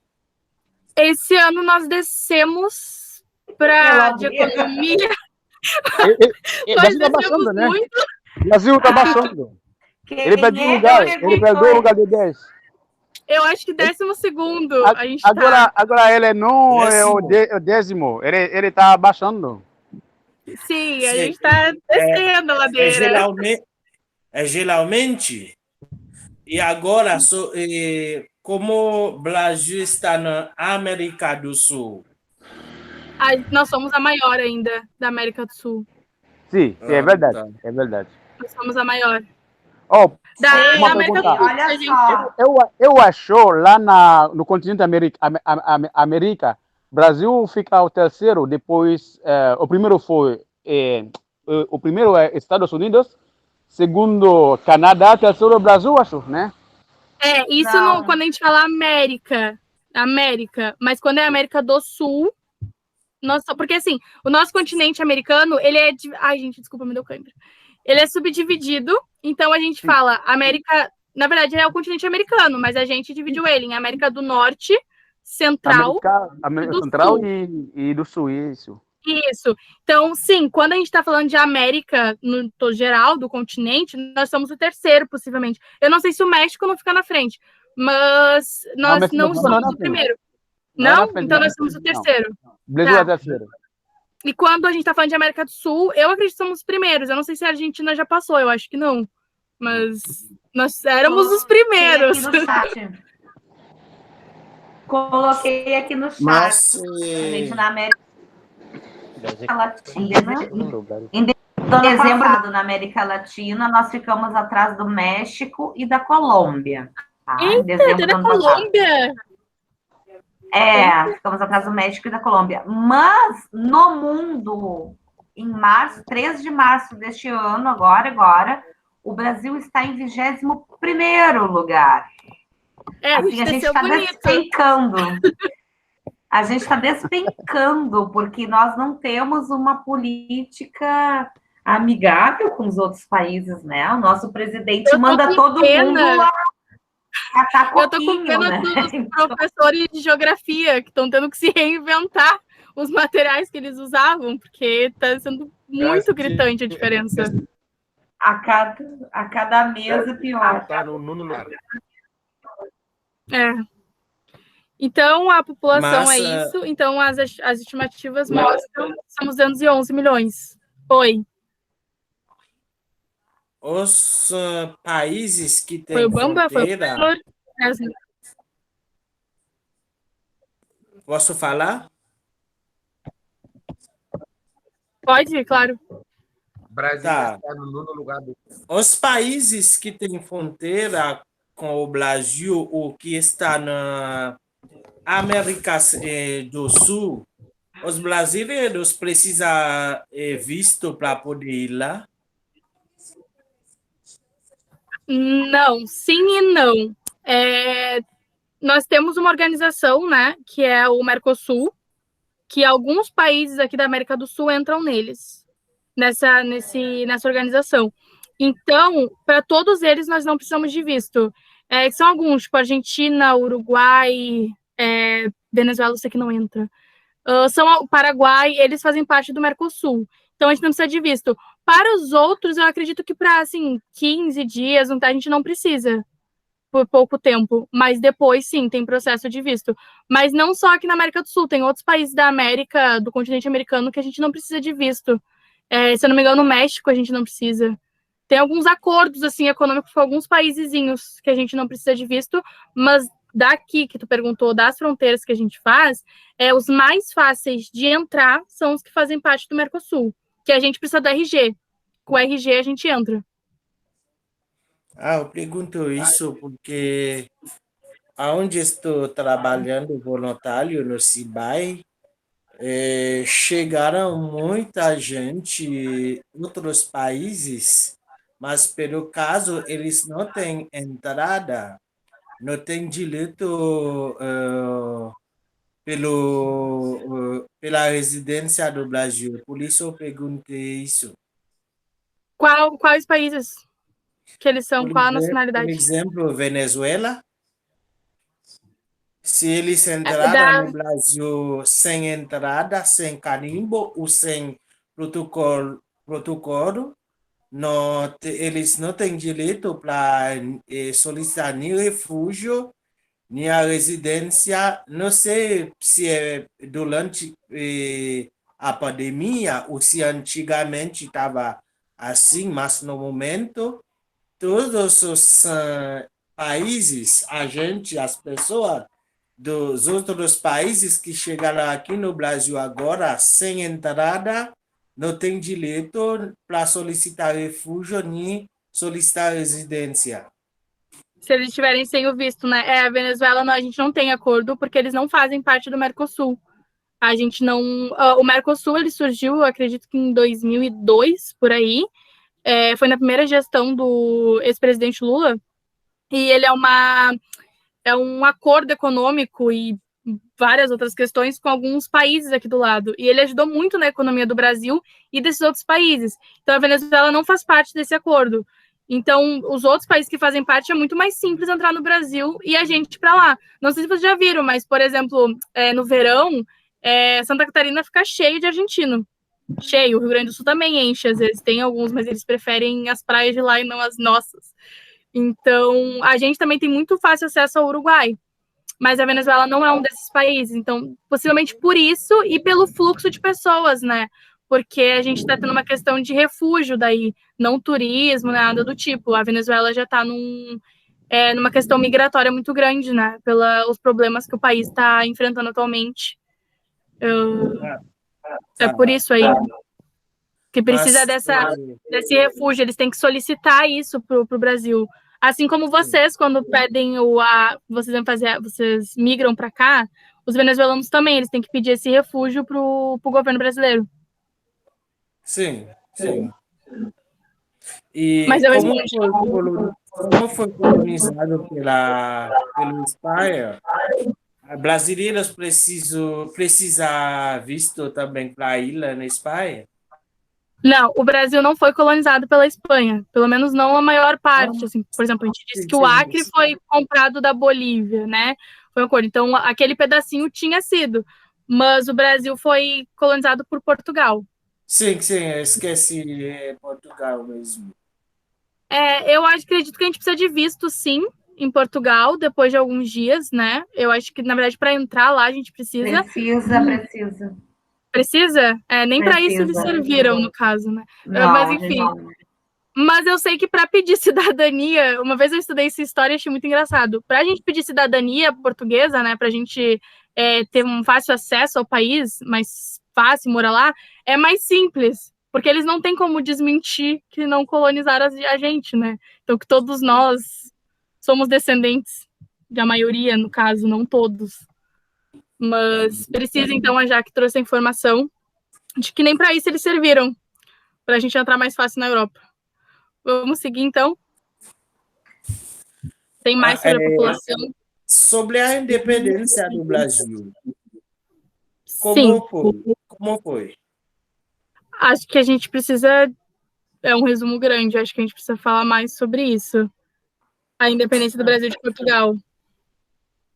Esse ano nós descemos para de economia. Brasil está baixando, né? Brasil está baixando. Ele perdeu o lugar de 10. Eu acho que 12º. A gente agora ele não é o 10º. Ele está baixando. Sim, a gente está descendo a ladeira. Geralmente. E agora, como o Brasil está na América do Sul? Nós somos a maior ainda da América do Sul. Sim, é verdade. Tá. É verdade. Nós somos a maior. Da América do Sul. Olha só. Eu acho lá no continente América, Brasil fica o terceiro, depois o primeiro foi o primeiro é Estados Unidos, segundo Canadá, terceiro Brasil, acho, né? Isso não, quando a gente fala América, mas quando é América do Sul, porque assim, o nosso continente americano, ele é ai, gente, desculpa, me deu câimbra. Ele é subdividido, então a gente fala América, na verdade é o continente americano, mas a gente dividiu ele em América do Norte, Central, América Central e do Sul, isso. Isso. Então, sim, quando a gente está falando de América, no geral, do continente, nós somos o terceiro, possivelmente. Eu não sei se o México não fica na frente, mas nós não somos o primeiro. Não? Então nós somos o terceiro. Brasil é o terceiro. E quando a gente está falando de América do Sul, eu acredito que somos os primeiros. Eu não sei se a Argentina já passou, eu acho que não. Mas nós éramos os primeiros. Coloquei aqui no chat. Mas, a gente na América Latina. Em dezembro passado, na América Latina, nós ficamos atrás do México e da Colômbia. Tá? Eita, da Colômbia! Ficamos atrás do México e da Colômbia. Mas, no mundo, em março, 3 de março deste ano, agora, o Brasil está em 21º lugar. Assim, a gente está despencando. A gente está despencando, porque nós não temos uma política amigável com os outros países, né? O nosso presidente manda todo mundo lá catar coquinho, eu tô com pena dos professores de geografia que estão tendo que se reinventar os materiais que eles usavam, porque está sendo muito gritante a diferença. A cada mês é pior. Tá no lugar. Então, a população é isso. Então, as estimativas mostram que somos 211 milhões. Oi. Os países que têm foi o Bamba, fronteira... Foi o Posso falar? Pode, claro. Brasil está no nono lugar. Os países que têm fronteira com o Brasil, ou que está na América do Sul, os brasileiros precisam visto para poder ir lá? Não, sim e não. Nós temos uma organização, né, que é o Mercosul, que alguns países aqui da América do Sul entram nessa organização. Então, para todos eles, nós não precisamos de visto. São alguns, tipo Argentina, Uruguai, Venezuela, eu sei que não entra. O Paraguai, eles fazem parte do Mercosul. Então, a gente não precisa de visto. Para os outros, eu acredito que para, 15 dias, a gente não precisa, por pouco tempo. Mas depois, sim, tem processo de visto. Mas não só aqui na América do Sul, tem outros países da América, do continente americano, que a gente não precisa de visto. Se eu não me engano, no México a gente não precisa. Tem alguns acordos, assim, econômicos com alguns paisezinhos que a gente não precisa de visto, mas daqui, que tu perguntou, das fronteiras que a gente faz, os mais fáceis de entrar são os que fazem parte do Mercosul, que a gente precisa do RG. Com o RG a gente entra. Eu pergunto isso porque onde estou trabalhando voluntário no CIBAI, chegaram muita gente de outros países, mas pelo caso eles não têm entrada, não têm direito pela residência do Brasil. Por isso eu perguntei isso. Quais países que eles são? Qual a Por nacionalidade? exemplo, Venezuela. Se eles entraram no Brasil sem entrada, sem carimbo ou sem protocolo, eles não têm direito para solicitar nem refúgio, nem a residência. Não sei se é durante a pandemia ou se antigamente estava assim, mas no momento, todos os países, as pessoas dos outros países que chegaram aqui no Brasil agora sem entrada, não tem direito para solicitar refúgio nem solicitar residência. Se eles estiverem sem o visto, né? A Venezuela, a gente não tem acordo porque eles não fazem parte do Mercosul. A gente não... O Mercosul, ele surgiu, acredito que em 2002, por aí. Foi na primeira gestão do ex-presidente Lula. E ele é um acordo econômico e várias outras questões com alguns países aqui do lado. E ele ajudou muito na economia do Brasil e desses outros países. Então, a Venezuela não faz parte desse acordo. Então, os outros países que fazem parte, é muito mais simples entrar no Brasil e a gente ir para lá. Não sei se vocês já viram, mas, por exemplo, no verão, Santa Catarina fica cheio de argentino. Cheio. O Rio Grande do Sul também enche, às vezes. Tem alguns, mas eles preferem as praias de lá e não as nossas. Então, a gente também tem muito fácil acesso ao Uruguai. Mas a Venezuela não é um desses países. Então, possivelmente por isso e pelo fluxo de pessoas, né? Porque a gente está tendo uma questão de refúgio daí, não turismo, nada do tipo. A Venezuela já está numa questão migratória muito grande, né? Pelos problemas que o país está enfrentando atualmente. É por isso aí que precisa desse refúgio. Eles têm que solicitar isso para o Brasil. Assim como vocês, quando pedem vocês migram para cá, os venezuelanos também, eles têm que pedir esse refúgio para o governo brasileiro. Sim, sim. E mas como foi colonizado pela Espanha, brasileiros precisam visto também para a ilha na Espanha? Não, o Brasil não foi colonizado pela Espanha, pelo menos não a maior parte. Assim, por exemplo, a gente disse que o Acre foi comprado da Bolívia, né? Foi um acordo. Então, aquele pedacinho tinha sido, mas o Brasil foi colonizado por Portugal. Sim, eu esqueci, Portugal mesmo. Eu acredito que a gente precisa de visto, sim, em Portugal, depois de alguns dias, né? Eu acho que, na verdade, para entrar lá, a gente precisa. Precisa? Nem para isso eles serviram, no caso, né? Não, mas, enfim. Mas eu sei que para pedir cidadania, uma vez eu estudei essa história e achei muito engraçado. Para a gente pedir cidadania portuguesa, né? Para a gente ter um fácil acesso ao país, mais fácil morar lá, é mais simples. Porque eles não têm como desmentir que não colonizaram a gente, né? Então, que todos nós somos descendentes, da maioria, no caso, não todos. Mas precisa, então, a Jaque trouxe a informação de que nem para isso eles serviram, para a gente entrar mais fácil na Europa. Vamos seguir, então? Tem mais sobre a população? Sobre a independência do Brasil. Como foi? Acho que a gente precisa... É um resumo grande, acho que a gente precisa falar mais sobre isso. A independência do Brasil de Portugal.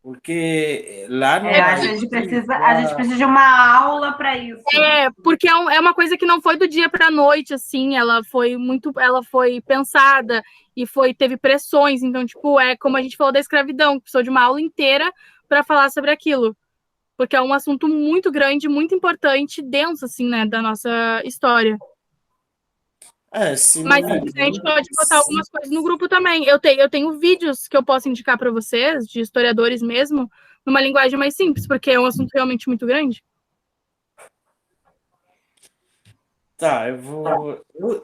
Porque lá no a gente precisa de uma aula para isso. Porque é uma coisa que não foi do dia para a noite, assim, ela foi pensada e teve pressões, então, tipo, como a gente falou da escravidão, precisou de uma aula inteira para falar sobre aquilo, porque é um assunto muito grande, muito importante, denso, assim, né, da nossa história. Sim, mas a gente pode botar algumas coisas no grupo também. Eu tenho vídeos que eu posso indicar para vocês, de historiadores mesmo, numa linguagem mais simples, porque é um assunto realmente muito grande. Tá,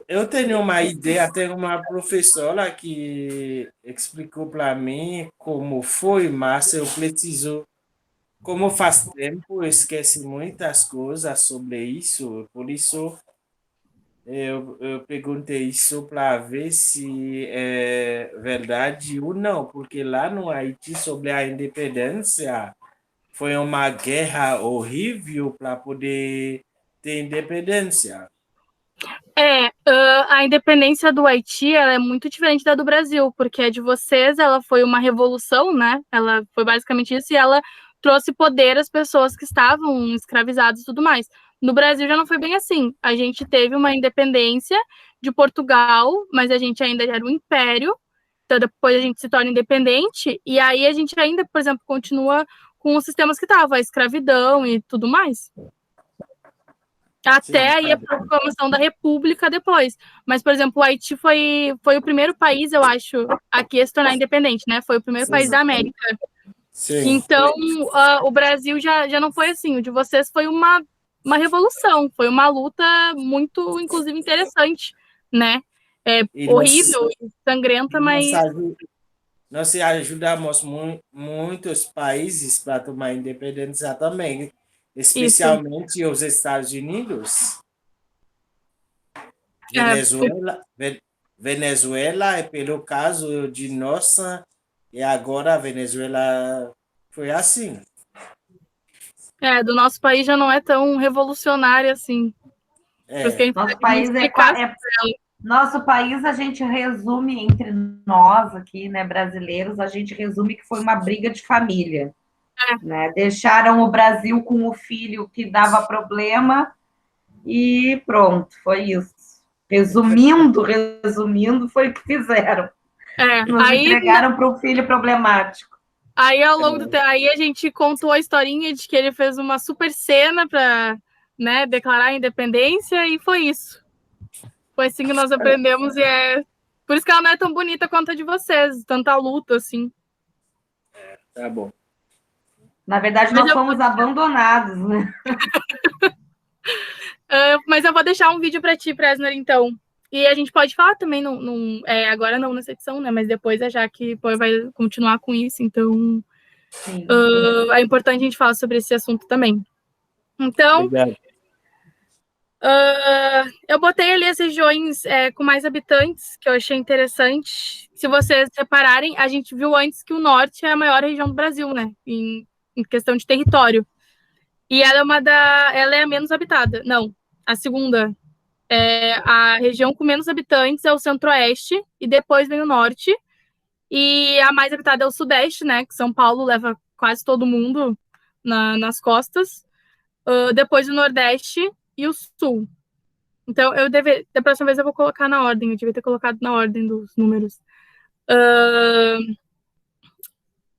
eu tenho uma ideia, tem uma professora que explicou para mim como foi, mas eu preciso, como faz tempo, eu esqueci muitas coisas sobre isso, por isso eu perguntei isso para ver se é verdade ou não, porque lá no Haiti, sobre a independência, foi uma guerra horrível para poder ter independência. A independência do Haiti, ela é muito diferente da do Brasil, porque a de vocês, ela foi uma revolução, né? Ela foi basicamente isso, e ela trouxe poder às pessoas que estavam escravizadas e tudo mais. No Brasil já não foi bem assim. A gente teve uma independência de Portugal, mas a gente ainda era um império, então depois a gente se torna independente, e aí a gente ainda, por exemplo, continua com os sistemas que estavam, a escravidão e tudo mais. Até aí a proclamação da República depois. Mas, por exemplo, o Haiti foi o primeiro país, eu acho, aqui a se tornar independente, né? Foi o primeiro país da América. Sim. Então, o Brasil já não foi assim. O de vocês foi uma revolução, foi uma luta muito, inclusive, interessante, né? Horrível, sangrenta, mas... Nós ajudamos muitos países para tomar independência também, especialmente isso. Os Estados Unidos. Venezuela é pelo caso de nossa, e agora a Venezuela foi assim. Do nosso país já não é tão revolucionário assim. Nosso país, a gente resume entre nós aqui, né, brasileiros, a gente resume que foi uma briga de família. Né? Deixaram o Brasil com o filho que dava problema e pronto, foi isso. Resumindo, foi o que fizeram. Nos entregaram para o filho problemático. Aí, ao longo do tempo, aí a gente contou a historinha de que ele fez uma super cena para, né, declarar a independência e foi isso. Foi assim que nós aprendemos e por isso que ela não é tão bonita quanto a de vocês, tanta luta, assim. Tá bom. Na verdade, nós fomos abandonados, né? Mas eu vou deixar um vídeo para ti, Presner, então. E a gente pode falar também, agora não nessa edição, né? Mas depois a Jaque vai continuar com isso, então é importante a gente falar sobre esse assunto também. Então, eu botei ali as regiões com mais habitantes, que eu achei interessante. Se vocês repararem, a gente viu antes que o norte é a maior região do Brasil, né? Em questão de território. E ela é a menos habitada. Não, a segunda. A região com menos habitantes é o centro-oeste, e depois vem o norte. E a mais habitada é o sudeste, né? Que São Paulo leva quase todo mundo nas costas. Depois o nordeste e o sul. Então, da próxima vez eu vou colocar na ordem. Eu devia ter colocado na ordem dos números.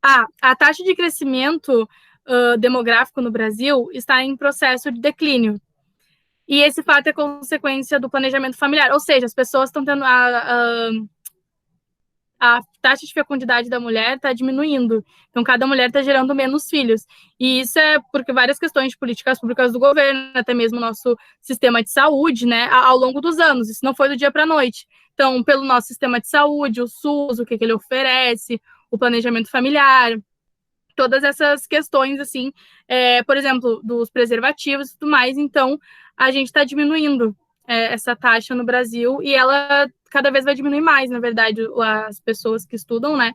A taxa de crescimento demográfico no Brasil está em processo de declínio. E esse fato é consequência do planejamento familiar. Ou seja, as pessoas estão tendo... A taxa de fecundidade da mulher está diminuindo. Então, cada mulher está gerando menos filhos. E isso é porque várias questões de políticas públicas do governo, até mesmo o nosso sistema de saúde, né, ao longo dos anos. Isso não foi do dia para a noite. Então, pelo nosso sistema de saúde, o SUS, o que ele oferece, o planejamento familiar, todas essas questões, assim, por exemplo, dos preservativos e tudo mais. Então, a gente está diminuindo essa taxa no Brasil, e ela cada vez vai diminuir mais, na verdade, as pessoas que estudam, né,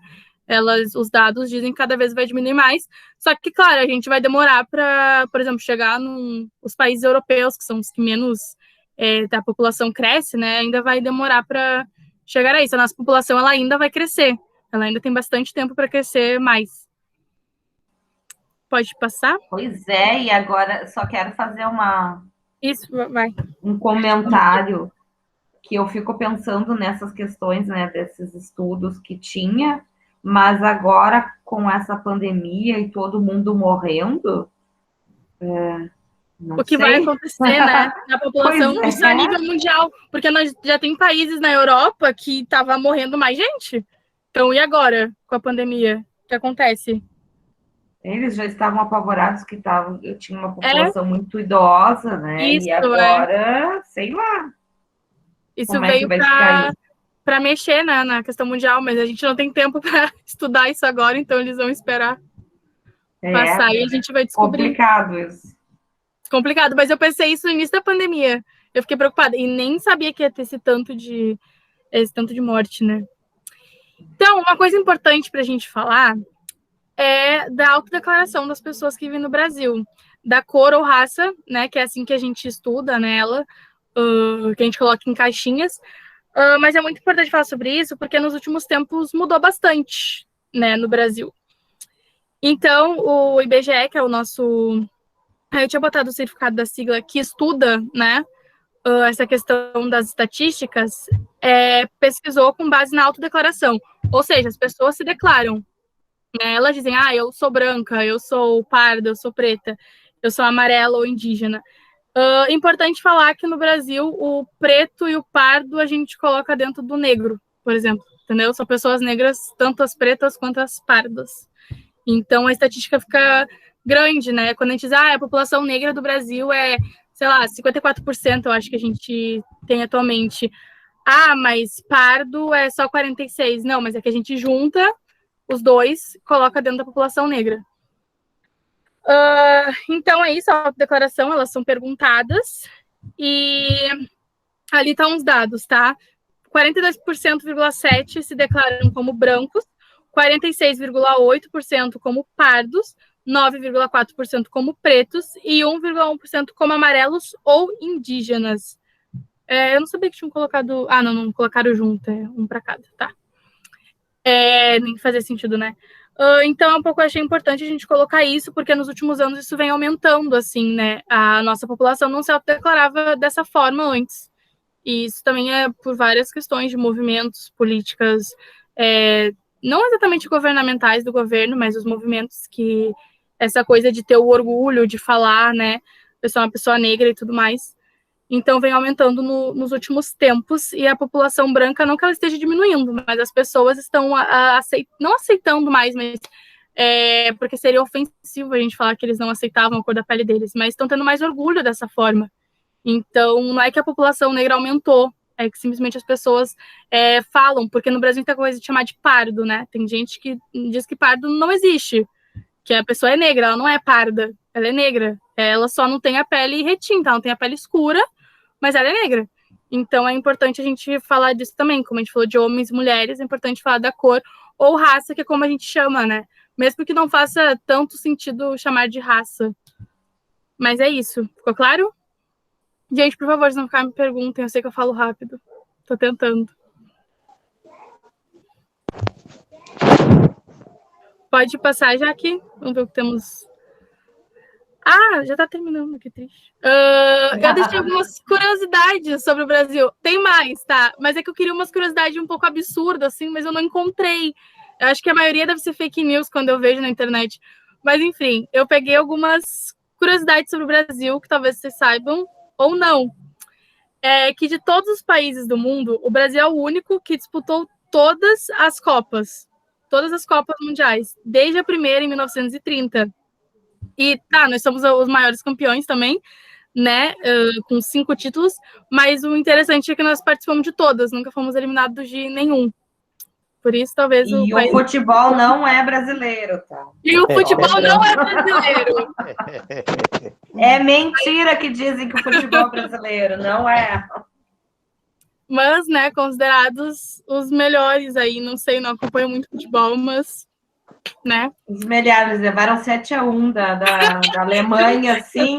os dados dizem que cada vez vai diminuir mais, só que, claro, a gente vai demorar para, por exemplo, chegar nos países europeus, que são os que menos a população cresce, né, ainda vai demorar para chegar a isso. A nossa população, ela ainda vai crescer, ela ainda tem bastante tempo para crescer mais. Pode passar? Pois é, e agora só quero fazer um comentário, que eu fico pensando nessas questões, né, desses estudos que tinha, mas agora com essa pandemia e todo mundo morrendo, o que vai acontecer, né, na população, isso a nível mundial, porque nós já tem países na Europa que estava morrendo mais gente. Então, e agora, com a pandemia? O que acontece? Eles já estavam apavorados que tinha uma população muito idosa, né? Isso, e agora, sei lá. Isso como veio vai ficar isso. para mexer, né, na questão mundial, mas a gente não tem tempo para estudar isso agora, então eles vão esperar passar e a gente vai descobrir. Complicado isso. Complicado, mas eu pensei isso no início da pandemia. Eu fiquei preocupada e nem sabia que ia ter esse tanto de morte, né? Então, uma coisa importante para a gente falar é da autodeclaração das pessoas que vivem no Brasil, da cor ou raça, né, que é assim que a gente estuda nela, que a gente coloca em caixinhas, mas é muito importante falar sobre isso, porque nos últimos tempos mudou bastante, né, no Brasil. Então, o IBGE, que é o nosso... Eu tinha botado o certificado da sigla que estuda, né, essa questão das estatísticas, pesquisou com base na autodeclaração, ou seja, as pessoas se declaram, né, elas dizem, eu sou branca, eu sou parda, eu sou preta, eu sou amarela ou indígena. Importante falar que no Brasil o preto e o pardo a gente coloca dentro do negro, por exemplo, entendeu? São pessoas negras, tanto as pretas quanto as pardas. Então a estatística fica grande, né? Quando a gente diz, a população negra do Brasil sei lá, 54%, eu acho que a gente tem atualmente. Mas pardo é só 46%. Não, mas é que a gente junta os dois, coloca dentro da população negra. Então é isso, a declaração, elas são perguntadas e ali estão os dados, tá? 42,7% se declaram como brancos, 46,8% como pardos, 9,4% como pretos e 1,1% como amarelos ou indígenas. Eu não sabia que tinham colocado... não colocaram junto, um para cada, tá? Nem fazia sentido, né? Então, um pouco eu achei importante a gente colocar isso, porque nos últimos anos isso vem aumentando, assim, né? A nossa população não se autodeclarava dessa forma antes. E isso também é por várias questões de movimentos, políticas, não exatamente governamentais do governo, mas os movimentos que... Essa coisa de ter o orgulho de falar, né? Eu sou uma pessoa negra e tudo mais. Então, vem aumentando nos últimos tempos, e a população branca, não que ela esteja diminuindo, mas as pessoas estão não aceitando mais, mas porque seria ofensivo a gente falar que eles não aceitavam a cor da pele deles, mas estão tendo mais orgulho dessa forma. Então, não é que a população negra aumentou, é que simplesmente as pessoas falam, porque no Brasil tem a coisa de chamar de pardo, né? Tem gente que diz que pardo não existe, que a pessoa é negra, ela não é parda, ela é negra. Ela só não tem a pele retinta, ela não tem a pele escura, mas ela é negra. Então, é importante a gente falar disso também, como a gente falou de homens e mulheres, é importante falar da cor ou raça, que é como a gente chama, né? Mesmo que não faça tanto sentido chamar de raça. Mas é isso, ficou claro? Gente, por favor, se não ficar, me perguntem, eu sei que eu falo rápido. Tô tentando. Pode passar já aqui, vamos ver o que temos... já tá terminando, que triste. Eu deixei algumas curiosidades sobre o Brasil. Tem mais, tá? Mas é que eu queria umas curiosidades um pouco absurdas, assim, mas eu não encontrei. Eu acho que a maioria deve ser fake news quando eu vejo na internet. Mas, enfim, eu peguei algumas curiosidades sobre o Brasil, que talvez vocês saibam, ou não. Que de todos os países do mundo, o Brasil é o único que disputou todas as Copas. Todas as Copas mundiais. Desde a primeira, em 1930. E nós somos os maiores campeões também, né? Com 5 títulos, mas o interessante é que nós participamos de todas, nunca fomos eliminados de nenhum. Por isso, talvez o futebol não é brasileiro, tá? E o futebol não é brasileiro. É mentira que dizem que o futebol é brasileiro, não é. Mas, né, considerados os melhores aí, não sei, não acompanho muito futebol, mas... Né? Os melhores levaram 7-1 da Alemanha, assim.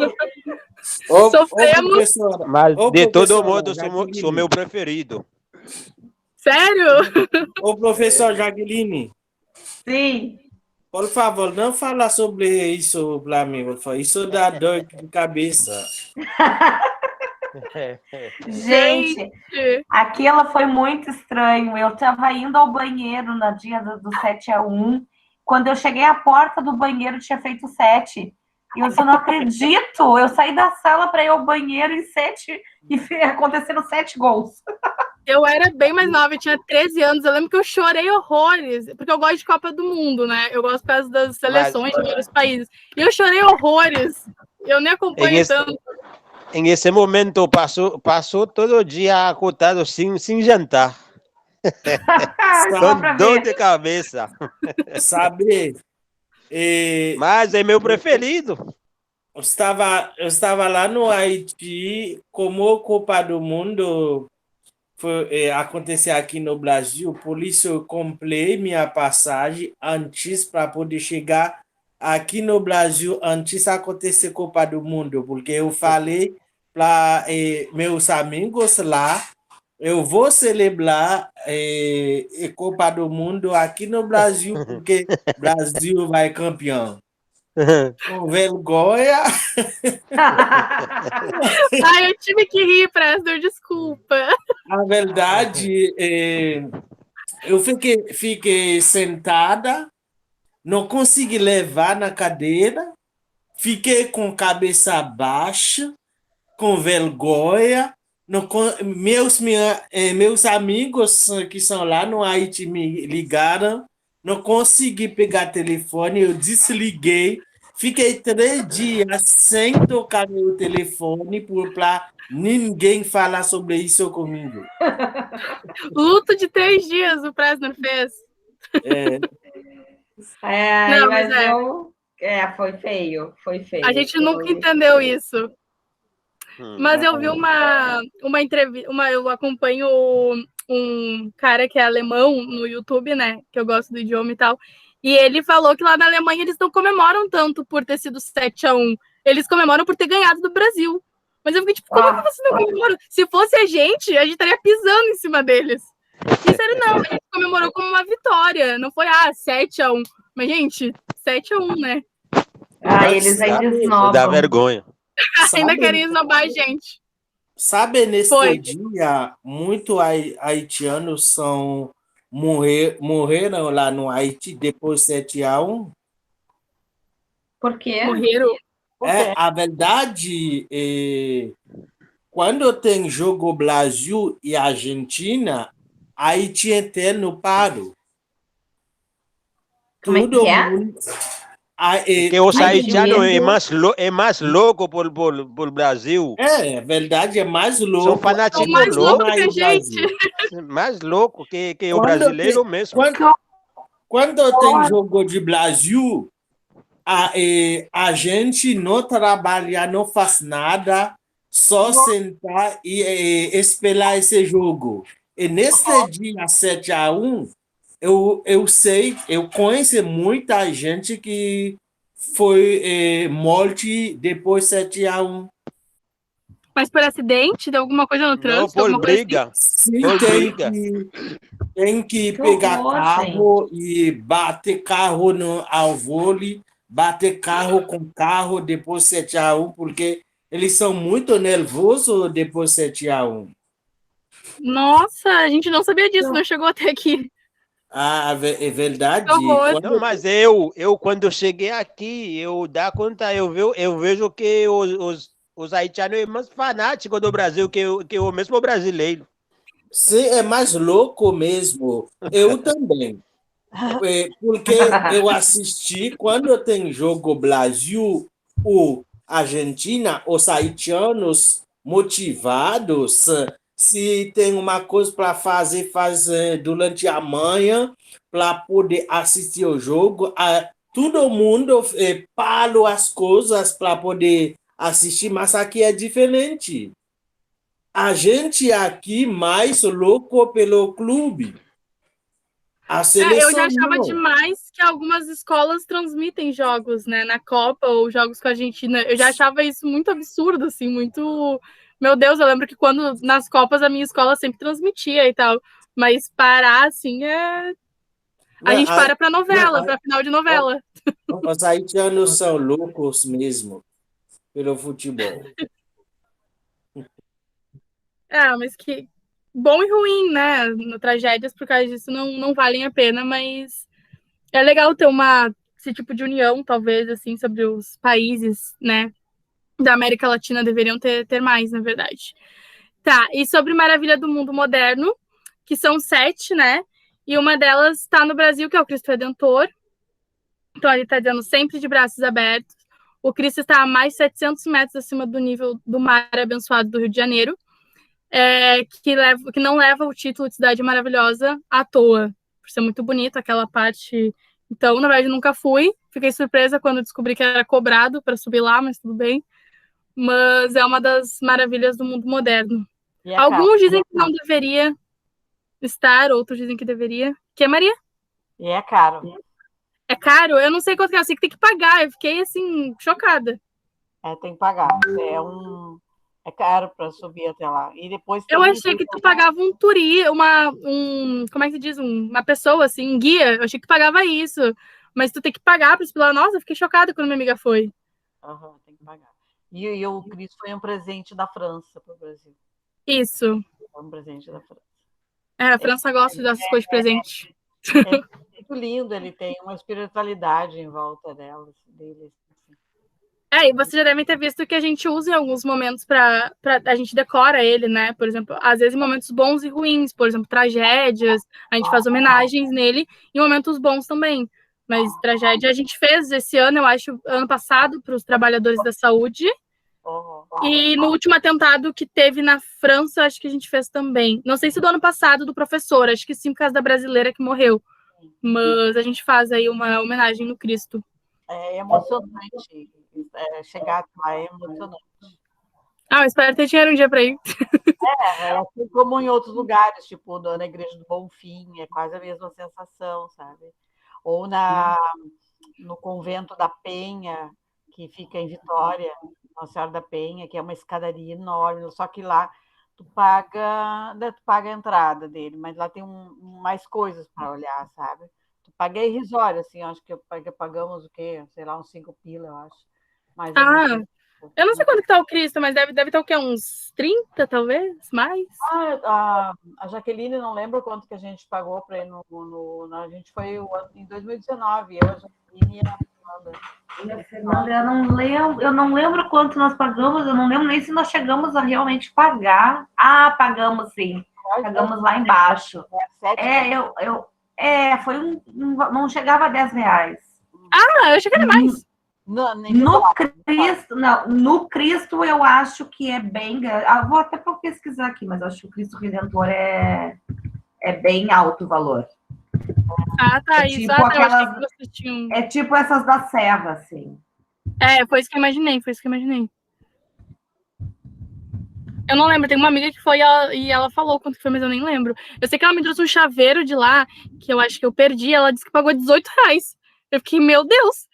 Sofremos. Mas de todo modo, sou meu preferido. Sério? Ô, professor Jaqueline. Sim. Por favor, não fala sobre isso para mim, por favor. Isso dá dor de cabeça. Gente, aquilo foi muito estranho. Eu estava indo ao banheiro no dia do 7-1. Quando eu cheguei à porta do banheiro, tinha feito 7. E eu não acredito. Eu saí da sala para ir ao banheiro e aconteceram 7 gols. Eu era bem mais nova, eu tinha 13 anos. Eu lembro que eu chorei horrores, porque eu gosto de Copa do Mundo, né? Eu gosto por causa das seleções de vários países. E eu chorei horrores. Eu nem acompanho tanto. Em esse momento, passou todo dia acordado sem jantar. Com dor de cabeça. Sabe? Mas é meu preferido. Eu estava lá no Haiti, como a Copa do Mundo acontecer aqui no Brasil, por isso eu comprei minha passagem antes para poder chegar aqui no Brasil antes de acontecer a Copa do Mundo, porque eu falei para meus amigos lá, eu vou celebrar a Copa do Mundo aqui no Brasil, porque o Brasil vai campeão. Com vergonha. Ai, eu tive que rir, Presdor, desculpa. A verdade, eu fiquei sentada, não consegui levar na cadeira, fiquei com cabeça baixa, com vergonha. Meus amigos que são lá no Haiti me ligaram, não consegui pegar telefone, eu desliguei. Fiquei 3 dias sem tocar meu telefone para ninguém falar sobre isso comigo. Luto de 3 dias o Presdor fez. Não, mas foi feio, foi feio. A gente nunca entendeu isso. Mas eu vi uma entrevista, eu acompanho um cara que é alemão no YouTube, né? Que eu gosto do idioma e tal. E ele falou que lá na Alemanha eles não comemoram tanto por ter sido 7-1. Eles comemoram por ter ganhado do Brasil. Mas eu fiquei tipo, como que vocês não comemoram? Se fosse a gente estaria pisando em cima deles. E sério, não, a gente comemorou como uma vitória. Não foi, 7-1. Mas, gente, 7-1, né? Eles ainda esnobam. Dá vergonha. Ainda querem esnobar a gente. Sabe, nesse dia, muitos haitianos morreram lá no Haiti depois de 7-1. Por quê? Morreram? A verdade, quando tem jogo Brasil e Argentina, Haiti inteiro para. Todo mundo... que os haitianos é mais louco por Brasil. É verdade, é mais louco. São fanáticos mais louco que a gente. Mais louco que o brasileiro mesmo. Quando tem jogo de Brasil, a gente não trabalha, não faz nada, só sentar e esperar esse jogo. E nesse dia 7-1, eu sei, eu conheço muita gente que foi morte depois 7-1. Mas por acidente? Deu alguma coisa no trânsito? Não, por briga. Sim, tem que pegar carro e bater carro ao vôlei, bater carro com carro depois 7-1, porque eles são muito nervosos depois 7-1. Nossa, a gente não sabia disso, não chegou até aqui. É verdade. Não, mas eu quando cheguei aqui, eu vejo que os haitianos são mais fanáticos do Brasil que o mesmo brasileiro. Sim, é mais louco mesmo. Eu também. Porque eu assisti, quando tem jogo Brasil ou Argentina, os haitianos motivados, se tem uma coisa para fazer durante a manhã, para poder assistir o jogo. Todo mundo para as coisas para poder assistir, mas aqui é diferente. A gente aqui mais louco pelo clube. A seleção eu já achava não. demais que algumas escolas transmitem jogos, né, na Copa ou jogos com a Argentina. Eu já achava isso muito absurdo, assim, muito... Meu Deus, eu lembro que quando nas Copas a minha escola sempre transmitia e tal, mas parar, assim, a gente para novela, para final de novela. Os haitianos são loucos mesmo pelo futebol. Mas que bom e ruim, né? Tragédias por causa disso não valem a pena, mas é legal ter esse tipo de união, talvez, assim, sobre os países, né? Da América Latina deveriam ter mais, na verdade. Tá, e sobre Maravilha do Mundo Moderno, que são 7, né? E uma delas está no Brasil, que é o Cristo Redentor. Então, ele está dizendo sempre de braços abertos. O Cristo está a mais 700 metros acima do nível do mar abençoado do Rio de Janeiro, que não leva o título de cidade maravilhosa à toa, por ser muito bonito aquela parte. Então, na verdade, nunca fui. Fiquei surpresa quando descobri que era cobrado para subir lá, mas tudo bem. Mas é uma das maravilhas do mundo moderno. Alguns dizem que não deveria estar, outros dizem que deveria. Que é, Maria? E é caro. É caro? Eu não sei quanto que é, eu sei que tem que pagar. Eu fiquei, assim, chocada. Tem que pagar. É caro para subir até lá. E depois eu achei que tu pagava um como é que se diz? Uma pessoa, assim, um guia. Eu achei que tu pagava isso. Mas tu tem que pagar para subir lá. Nossa, eu fiquei chocada quando minha amiga foi. Tem que pagar. E o Cristo foi um presente da França para o Brasil. Isso. Foi um presente da França. A França gosta dessas coisas de presente. É muito lindo, ele tem uma espiritualidade em volta dele. E vocês já devem ter visto que a gente usa em alguns momentos a gente decora ele, né? Por exemplo, às vezes em momentos bons e ruins, por exemplo, tragédias, a gente faz homenagens nele, em momentos bons também. Mas tragédia a gente fez esse ano, eu acho, ano passado, para os trabalhadores da saúde. E no último atentado que teve na França, acho que a gente fez também. Não sei se do ano passado, do professor, acho que sim, por causa da brasileira que morreu. Mas a gente faz aí uma homenagem no Cristo. É emocionante. Chegar lá é emocionante. Eu espero ter dinheiro um dia para ir. Assim como em outros lugares, tipo na Igreja do Bonfim, é quase a mesma sensação, sabe? Ou no Convento da Penha, que fica em Vitória, Nossa Senhora da Penha, que é uma escadaria enorme, só que lá tu paga a entrada dele, mas lá tem mais coisas para olhar, sabe? Tu paga irrisório, assim, acho que pagamos o quê? Sei lá, uns 5 pila, eu acho. Mas eu não sei quanto que tá o Cristo, mas deve estar o quê? Uns 30, talvez? Mais? A Jaqueline não lembra quanto que a gente pagou para ir a gente foi em 2019, eu, a Jaqueline e a Fernanda. Eu não lembro quanto nós pagamos, eu não lembro nem se nós chegamos a realmente pagar. Pagamos sim. Pagamos lá embaixo. Não chegava a R$10. Eu achei que era mais. No Cristo eu acho que é bem. Vou até pesquisar aqui, mas acho que o Cristo Redentor é bem alto o valor. Tá, isso. Tipo é tipo essas da Serra, assim. Foi isso que eu imaginei, Eu não lembro, tem uma amiga que foi e ela falou quanto que foi, mas eu nem lembro. Eu sei que ela me trouxe um chaveiro de lá, que eu acho que eu perdi, ela disse que pagou R$18. Eu fiquei, meu Deus!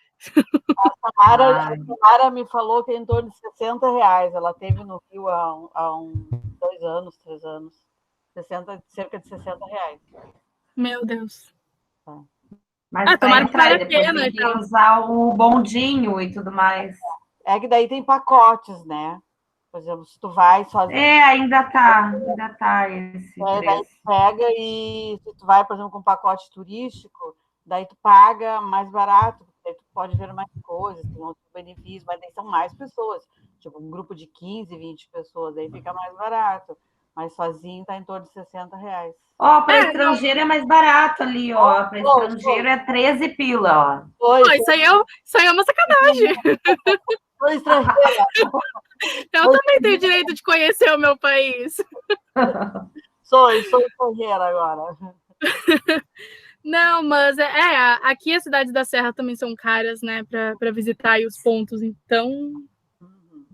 A Samara me falou que é em torno de R$60. Ela teve no Rio há 2 anos, 3 anos. Cerca de R$60. Meu Deus. Mas tomara que vale a pena. Tem que usar o bondinho e tudo mais. É que daí tem pacotes, né? Por exemplo, se tu vai sozinho... ainda tá esse preço. Daí tu pega e se tu vai, por exemplo, com um pacote turístico, daí tu paga mais barato, daí tu pode ver mais coisas, tem outros benefícios, mas daí são mais pessoas. Tipo, um grupo de 15, 20 pessoas, aí fica mais barato. Mas sozinho tá em torno de R$60. Para estrangeiro é mais barato ali, ó. Para estrangeiro é 13 pila, ó. Isso aí é uma sacanagem. Sou estrangeira. Eu também tenho direito de conhecer o meu país. Sou estrangeira agora. Não, mas aqui as cidades da Serra também são caras, né, para visitar aí os pontos, então...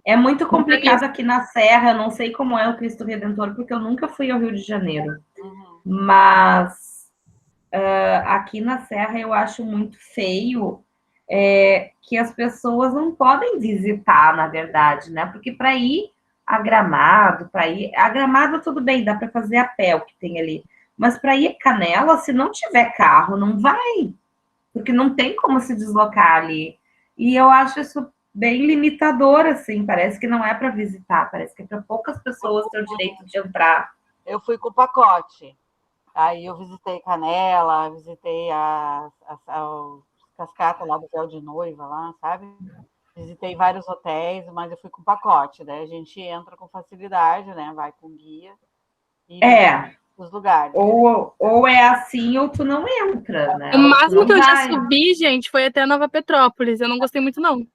É muito complicado aqui na Serra, eu não sei como é o Cristo Redentor, porque eu nunca fui ao Rio de Janeiro. Mas aqui na Serra eu acho muito feio que as pessoas não podem visitar, na verdade, né? Porque para ir a Gramado, a Gramado tudo bem, dá para fazer a pé o que tem ali. Mas para ir a Canela, se não tiver carro, não vai. Porque não tem como se deslocar ali. E eu acho isso bem limitador, assim, parece que não é para visitar, parece que é para poucas pessoas ter o direito de entrar. Eu fui com o pacote, aí eu visitei Canela, visitei a cascata lá do Véu de Noiva, lá, sabe? Visitei vários hotéis, mas eu fui com pacote, daí a gente entra com facilidade, né? Vai com guia. os lugares. Ou é assim, ou tu não entra, né? O máximo que eu já vai. subi, gente, foi até Nova Petrópolis. Eu não gostei muito, não.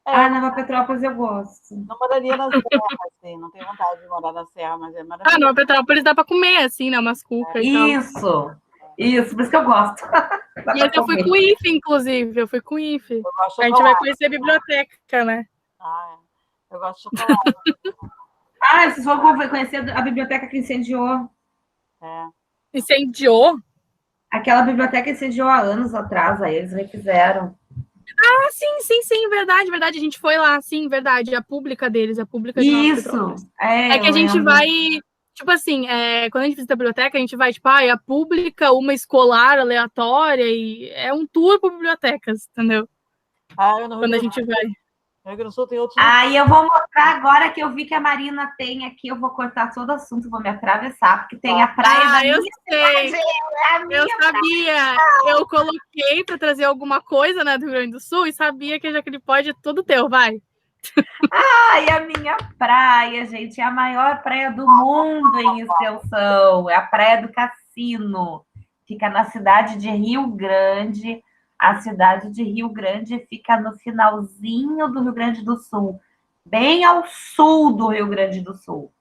Nova Petrópolis eu gosto. Não moraria na Serra, assim, não tenho vontade de morar na Serra, mas é maravilhoso. Nova Petrópolis dá pra comer, assim, né? Umas cucas e tal. Isso, por isso que eu gosto. Mas eu fui com o IFE, inclusive. Eu fui com o IFE. A gente vai conhecer a biblioteca, né? Eu gosto de chocolate. Vocês vão conhecer a biblioteca que incendiou. Incendiou? Aquela biblioteca incendiou há anos atrás, aí eles refizeram. Sim, verdade. A gente foi lá, sim, verdade. A pública deles, a pública de Nova Petrópolis. É que a gente vai, tipo assim, quando a gente visita a biblioteca, a gente vai, tipo, a pública, uma escolar aleatória, e é um tour por bibliotecas, entendeu? Quando a gente vai. Rio Grande do Sul tem outros. Eu vou mostrar agora que eu vi que a Marina tem aqui, eu vou cortar todo o assunto, vou me atravessar, porque tem a praia da eu minha sei. cidade, Eu sabia. Eu coloquei para trazer alguma coisa, né, do Rio Grande do Sul, e sabia que a Jaqueline pode, é tudo teu, vai. A minha praia, gente, é a maior praia do mundo em extensão, é a Praia do Cassino, fica na cidade de Rio Grande. A cidade de Rio Grande fica no finalzinho do Rio Grande do Sul, bem ao sul do Rio Grande do Sul,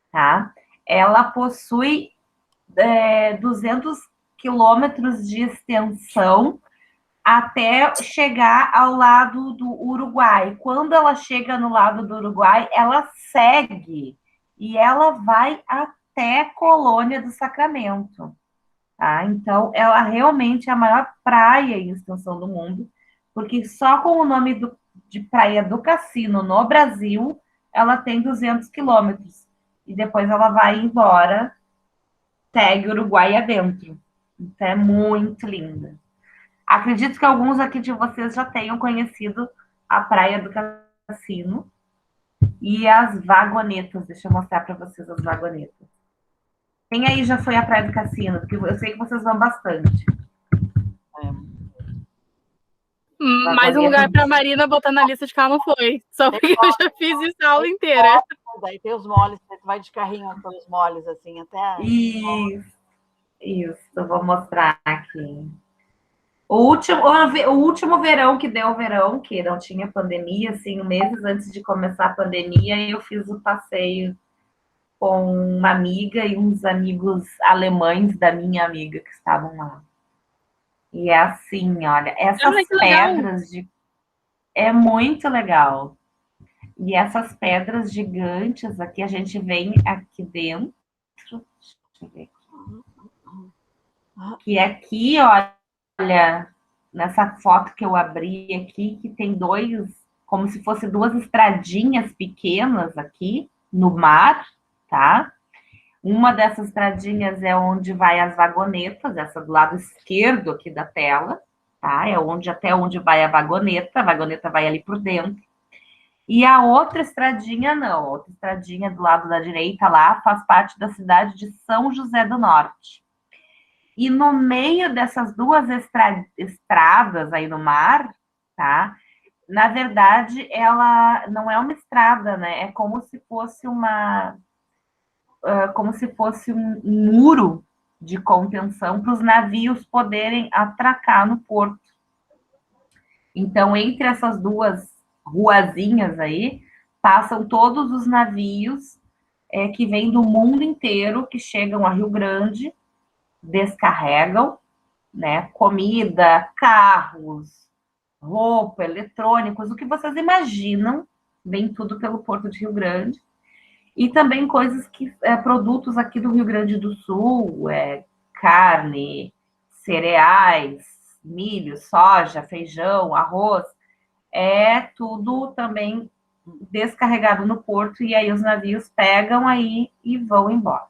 tá? Ela possui 200 quilômetros de extensão até chegar ao lado do Uruguai. Quando ela chega no lado do Uruguai, ela segue e ela vai até Colônia do Sacramento. Tá? Então, ela realmente é a maior praia em extensão do mundo, porque só com o nome de Praia do Cassino no Brasil, ela tem 200 quilômetros. E depois ela vai embora, segue Uruguai adentro. Então, é muito linda. Acredito que alguns aqui de vocês já tenham conhecido a Praia do Cassino e as vagonetas. Deixa eu mostrar para vocês as vagonetas. Quem aí já foi à Praia do Cassino? Porque eu sei que vocês vão bastante. Mais um lugar para a Marina botar na lista de que ela não foi. Só porque eu já fiz isso a aula inteira. Daí tem os moles, você vai de carrinho pelos moles, assim, até... Isso, eu vou mostrar aqui. O último verão que deu o verão, que não tinha pandemia, assim, meses antes de começar a pandemia, eu fiz o passeio com uma amiga e uns amigos alemães da minha amiga que estavam lá. E é assim, olha, essas pedras é muito legal. E essas pedras gigantes aqui, a gente vem aqui dentro. Deixa eu ver aqui. Que aqui, olha, nessa foto que eu abri aqui, que tem como se fossem duas estradinhas pequenas aqui no mar, tá? Uma dessas estradinhas é onde vai as vagonetas, essa do lado esquerdo aqui da tela, tá? É até onde vai a vagoneta vai ali por dentro. E a outra estradinha não, a outra estradinha do lado da direita lá faz parte da cidade de São José do Norte. E no meio dessas duas estradas aí no mar, tá? Na verdade, ela não é uma estrada, né? É como se fosse um muro de contenção para os navios poderem atracar no porto. Então, entre essas duas ruazinhas aí, passam todos os navios que vêm do mundo inteiro, que chegam a Rio Grande, descarregam, né, comida, carros, roupa, eletrônicos, o que vocês imaginam, vem tudo pelo Porto de Rio Grande. E também coisas produtos aqui do Rio Grande do Sul, carne, cereais, milho, soja, feijão, arroz, tudo também descarregado no porto, e aí os navios pegam aí e vão embora.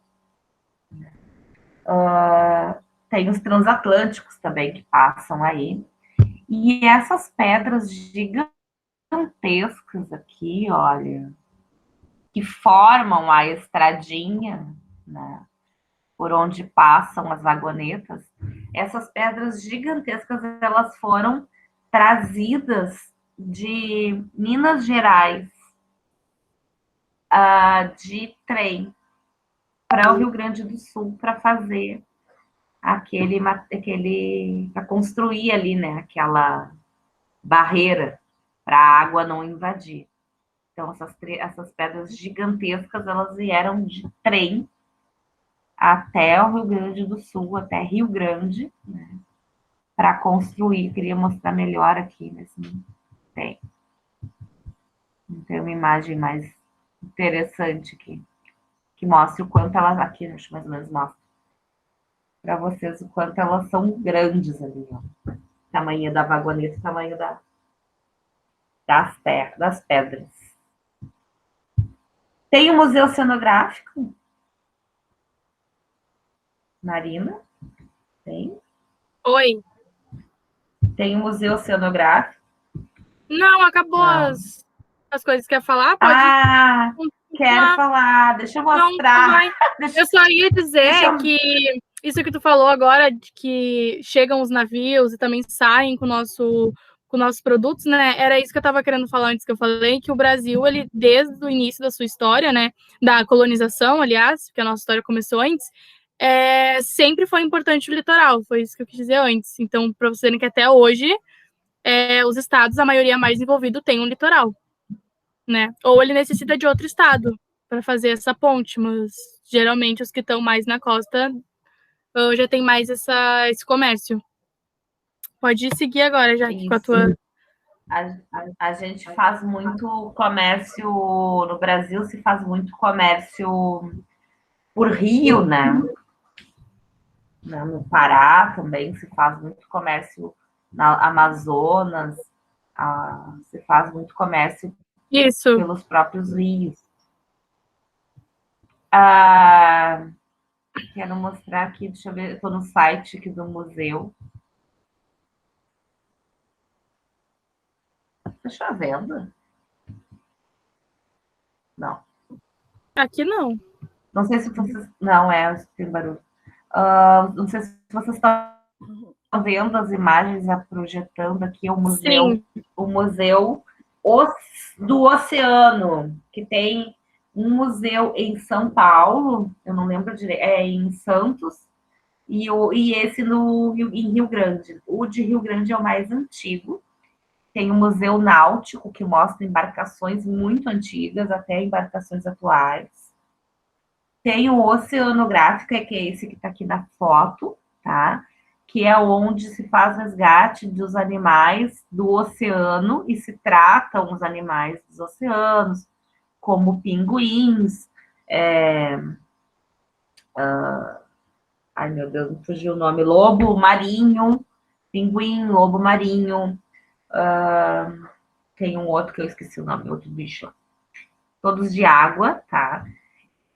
Tem os transatlânticos também que passam aí. E essas pedras gigantescas aqui, olha, que formam a estradinha, né, por onde passam as vagonetas, essas pedras gigantescas, elas foram trazidas de Minas Gerais, de trem. para o Rio Grande do Sul para fazer para construir ali, né, aquela barreira para a água não invadir. Então, essas pedras gigantescas, elas vieram de trem até o Rio Grande do Sul, até Rio Grande, né, para construir. Queria mostrar melhor aqui, mas não tem. Não tem uma imagem mais interessante aqui, que mostra o quanto elas... Aqui, acho que mais ou menos mostra para vocês o quanto elas são grandes ali, ó. Tamanho da vagoneta, tamanho das pedras. Tem o Museu Cenográfico, Marina? Tem? Oi. Tem o Museu Cenográfico. Não, acabou Não. as coisas que quer falar? Pode. Quero falar. Deixa eu mostrar. Eu só ia dizer que isso que tu falou agora, de que chegam os navios e também saem com nossos produtos, né? Era isso que eu estava querendo falar antes, que eu falei que o Brasil, ele, desde o início da sua história, né? Da colonização, aliás, porque a nossa história começou antes, sempre foi importante o litoral. Foi isso que eu quis dizer antes. Então, para vocês verem que até hoje, os estados, a maioria mais envolvido, tem um litoral, né? Ou ele necessita de outro estado para fazer essa ponte, mas geralmente os que estão mais na costa já tem mais esse comércio. Pode seguir agora, já com a tua... A gente faz muito comércio no Brasil, se faz muito comércio por rio, né? No Pará também se faz muito comércio, na Amazonas, se faz muito comércio pelos próprios rios. Quero mostrar aqui, deixa eu ver, estou no site aqui do museu. Tá chovendo? Não. Aqui não. Não sei se vocês... Não, tem barulho. Não sei se vocês estão vendo as imagens projetando aqui o museu. Sim. O Museu do Oceano, que tem um museu em São Paulo, eu não lembro direito, em Santos, e esse em Rio Grande. O de Rio Grande é o mais antigo. Tem o Museu Náutico, que mostra embarcações muito antigas, até embarcações atuais. Tem o Oceanográfico, que é esse que está aqui na foto, tá? Que é onde se faz resgate dos animais do oceano e se tratam os animais dos oceanos, como pinguins. Ai, meu Deus, me fugiu o nome. Lobo marinho, pinguim, lobo marinho. Tem um outro que eu esqueci o nome, outro bicho. Todos de água, tá?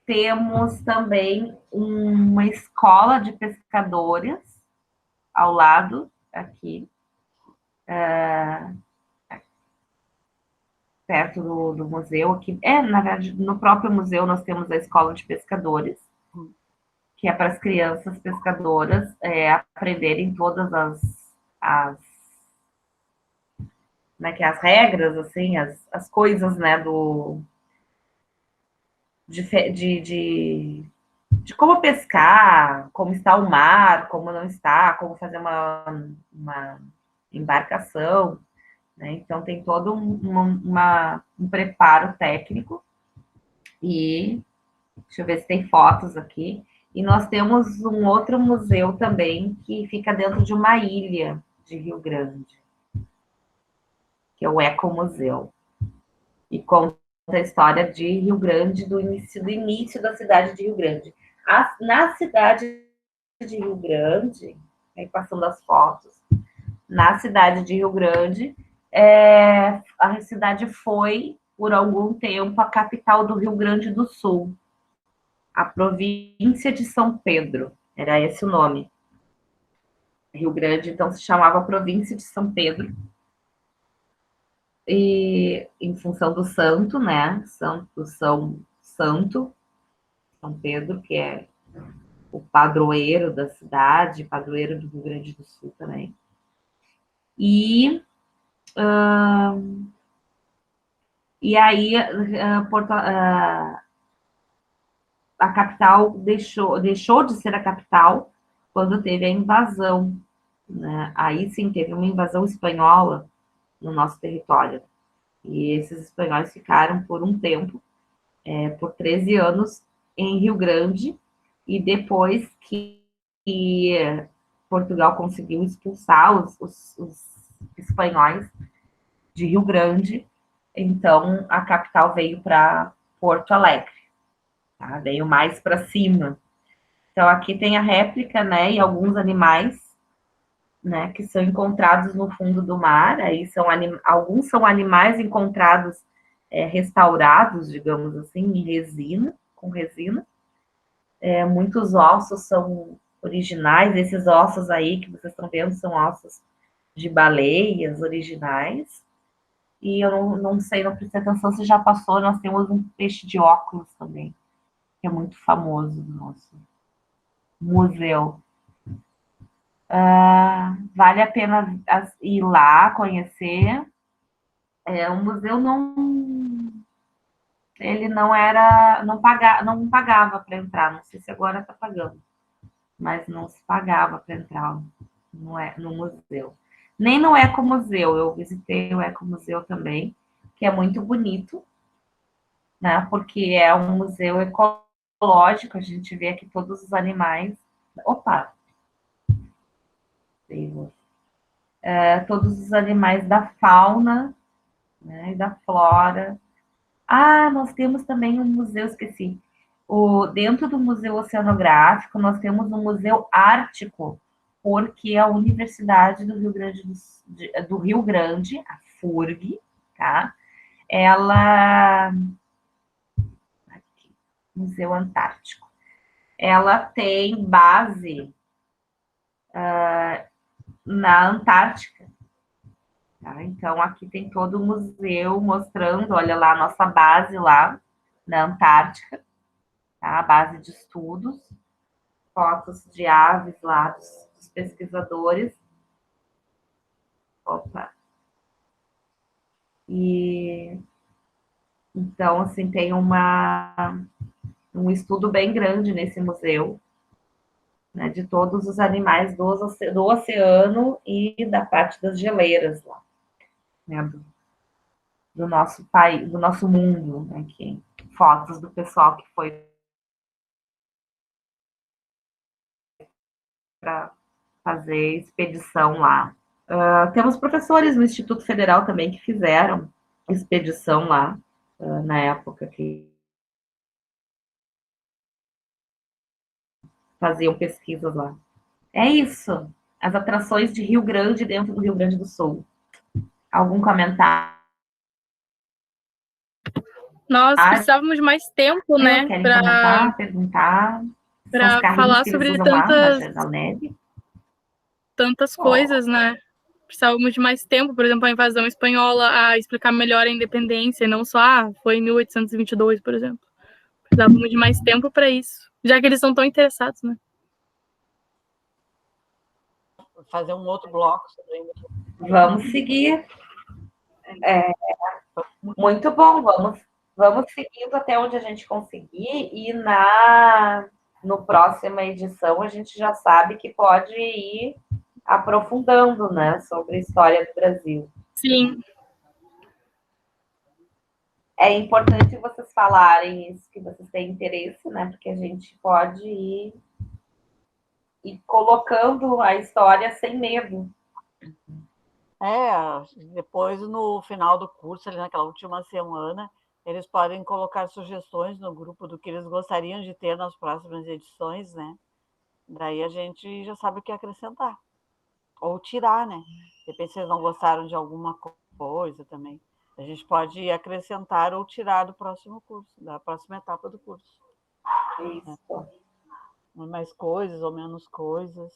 Temos também uma escola de pescadores ao lado, aqui, perto do museu. Aqui. Na verdade, no próprio museu nós temos a escola de pescadores, que é para as crianças pescadoras aprenderem todas as regras, assim, as coisas, né, de como pescar, como está o mar, como não está, como fazer uma embarcação, né? Então, tem todo um preparo técnico. E deixa eu ver se tem fotos aqui. E nós temos um outro museu também, que fica dentro de uma ilha de Rio Grande, que é o Ecomuseu. E conta a história de Rio Grande, do início da cidade de Rio Grande. Na cidade de Rio Grande, aí passando as fotos, na cidade de Rio Grande, a cidade foi, por algum tempo, a capital do Rio Grande do Sul, a província de São Pedro, era esse o nome. Rio Grande, então, se chamava província de São Pedro, e em função do santo, né? São Pedro, que é o padroeiro da cidade, padroeiro do Rio Grande do Sul também. E aí, a capital deixou de ser a capital quando teve a invasão, né? Aí sim teve uma invasão espanhola no nosso território. E esses espanhóis ficaram por um tempo, por 13 anos, em Rio Grande, e depois que Portugal conseguiu expulsar os espanhóis de Rio Grande, então a capital veio para Porto Alegre, tá? Veio mais para cima. Então aqui tem a réplica, né, e alguns animais, né, que são encontrados no fundo do mar. Aí alguns são animais encontrados restaurados, digamos assim, em resina, com resina. Muitos ossos são originais. Esses ossos aí que vocês estão vendo são ossos de baleias originais. E eu não sei, não prestei atenção se já passou. Nós temos um peixe de óculos também, que é muito famoso no nosso museu. Vale a pena ir lá conhecer. O museu ele não pagava para entrar. Não sei se agora está pagando, mas não se pagava para entrar no museu. Nem no Ecomuseu. Eu visitei o Ecomuseu também, que é muito bonito, né? Porque é um museu ecológico. A gente vê aqui todos os animais. Opa! Todos os animais da fauna, né, e da flora. Nós temos também um museu, esqueci. Dentro do Museu Oceanográfico, nós temos um museu ártico, porque a Universidade do Rio Grande, a FURG, tá? Ela... Aqui, Museu Antártico. Ela tem base na Antártica. Tá? Então, aqui tem todo o museu mostrando, olha lá, a nossa base lá na Antártica, tá? A base de estudos, fotos de aves lá dos pesquisadores. Opa! E então, assim, tem um estudo bem grande nesse museu, né, de todos os animais do oceano e da parte das geleiras lá, né, do nosso país, do nosso mundo, né, fotos do pessoal que foi para fazer expedição lá. Temos professores no Instituto Federal também que fizeram expedição lá, na época que faziam pesquisas lá. É isso. As atrações de Rio Grande dentro do Rio Grande do Sul. Algum comentário? Nós precisávamos de mais tempo, né? Para perguntar. Para falar sobre tantas coisas, né? Precisávamos de mais tempo, por exemplo, a invasão espanhola, a explicar melhor a independência, e não só, foi em 1822, por exemplo. Precisávamos de mais tempo para isso, já que eles são tão interessados, né? Fazer um outro bloco. Vamos seguir. Muito bom, vamos seguindo até onde a gente conseguir, e no próxima edição a gente já sabe que pode ir aprofundando, né, sobre a história do Brasil. Sim. É importante vocês falarem isso, que vocês têm interesse, né, porque a gente pode ir colocando a história sem medo. Depois, no final do curso, ali naquela última semana, eles podem colocar sugestões no grupo do que eles gostariam de ter nas próximas edições, né? Daí a gente já sabe o que acrescentar. Ou tirar, né? De repente, vocês não gostaram de alguma coisa também. A gente pode acrescentar ou tirar do próximo curso, da próxima etapa do curso. Isso. Mais coisas ou menos coisas.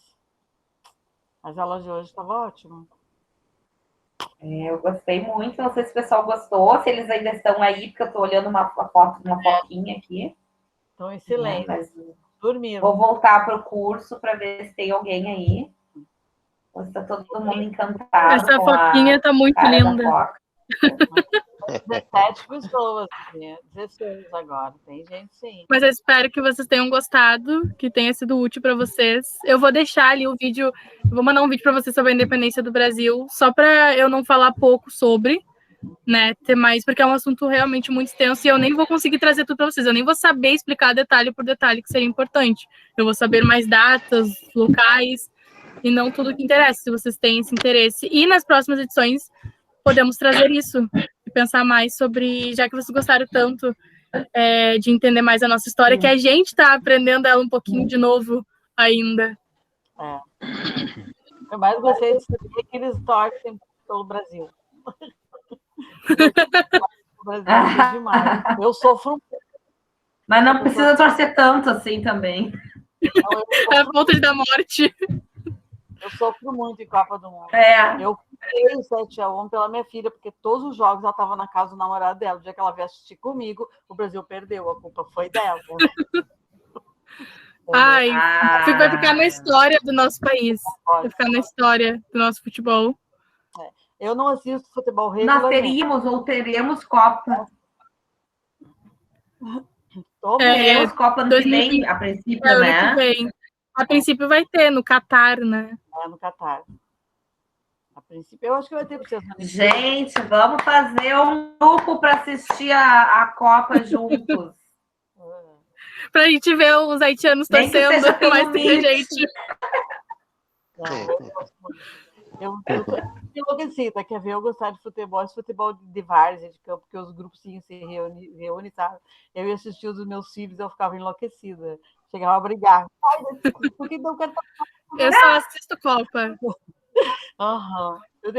As aulas de hoje estavam ótimas. Eu gostei muito, não sei se o pessoal gostou, se eles ainda estão aí, porque eu estou olhando uma foquinha aqui. Estão excelentes. Dormiram. Vou voltar para o curso para ver se tem alguém aí. Está todo mundo encantado. Essa foquinha está muito linda. 17 pessoas, 16 agora. Tem gente, sim. Mas eu espero que vocês tenham gostado, que tenha sido útil para vocês. Eu vou deixar ali o vídeo, vou mandar um vídeo para vocês sobre a independência do Brasil, só para eu não falar pouco sobre, né, ter mais, porque é um assunto realmente muito extenso e eu nem vou conseguir trazer tudo para vocês, eu nem vou saber explicar detalhe por detalhe, que seria importante. Eu vou saber mais datas, locais, e não tudo que interessa, se vocês têm esse interesse. E nas próximas edições, podemos trazer isso, e pensar mais sobre, já que vocês gostaram tanto de entender mais a nossa história, que a gente está aprendendo ela um pouquinho de novo ainda. Eu mais gostei de saber que eles torcem pelo Brasil. O Brasil é demais. Eu sofro. Mas não precisa torcer tanto assim também. É a volta da morte. Eu sofro muito em Copa do Mundo. Eu fiquei 7-1 pela minha filha, porque todos os jogos ela estava na casa do namorado dela. O dia que ela veio assistir comigo, o Brasil perdeu. A culpa foi dela. Vai ficar na história do nosso país. Vai ficar na história do nosso futebol. Eu não assisto futebol regularmente. Nós teríamos ou teremos Copa. Teremos Copa no que vem, a princípio, né? A princípio vai ter, no Catar, né? No Catar. A princípio, eu acho que vai ter. Gente, vamos fazer um grupo para assistir a Copa juntos. Pra gente ver os haitianos torcendo mais do que a gente. Eu tô enlouquecida, quer ver? Eu gostar de futebol, esse futebol de várzea, de campo, porque os grupos se reúnem, sabe? Eu ia assistir os meus filhos, eu ficava enlouquecida. Chegava a brigar. Por que não quero... Eu só assisto Copa.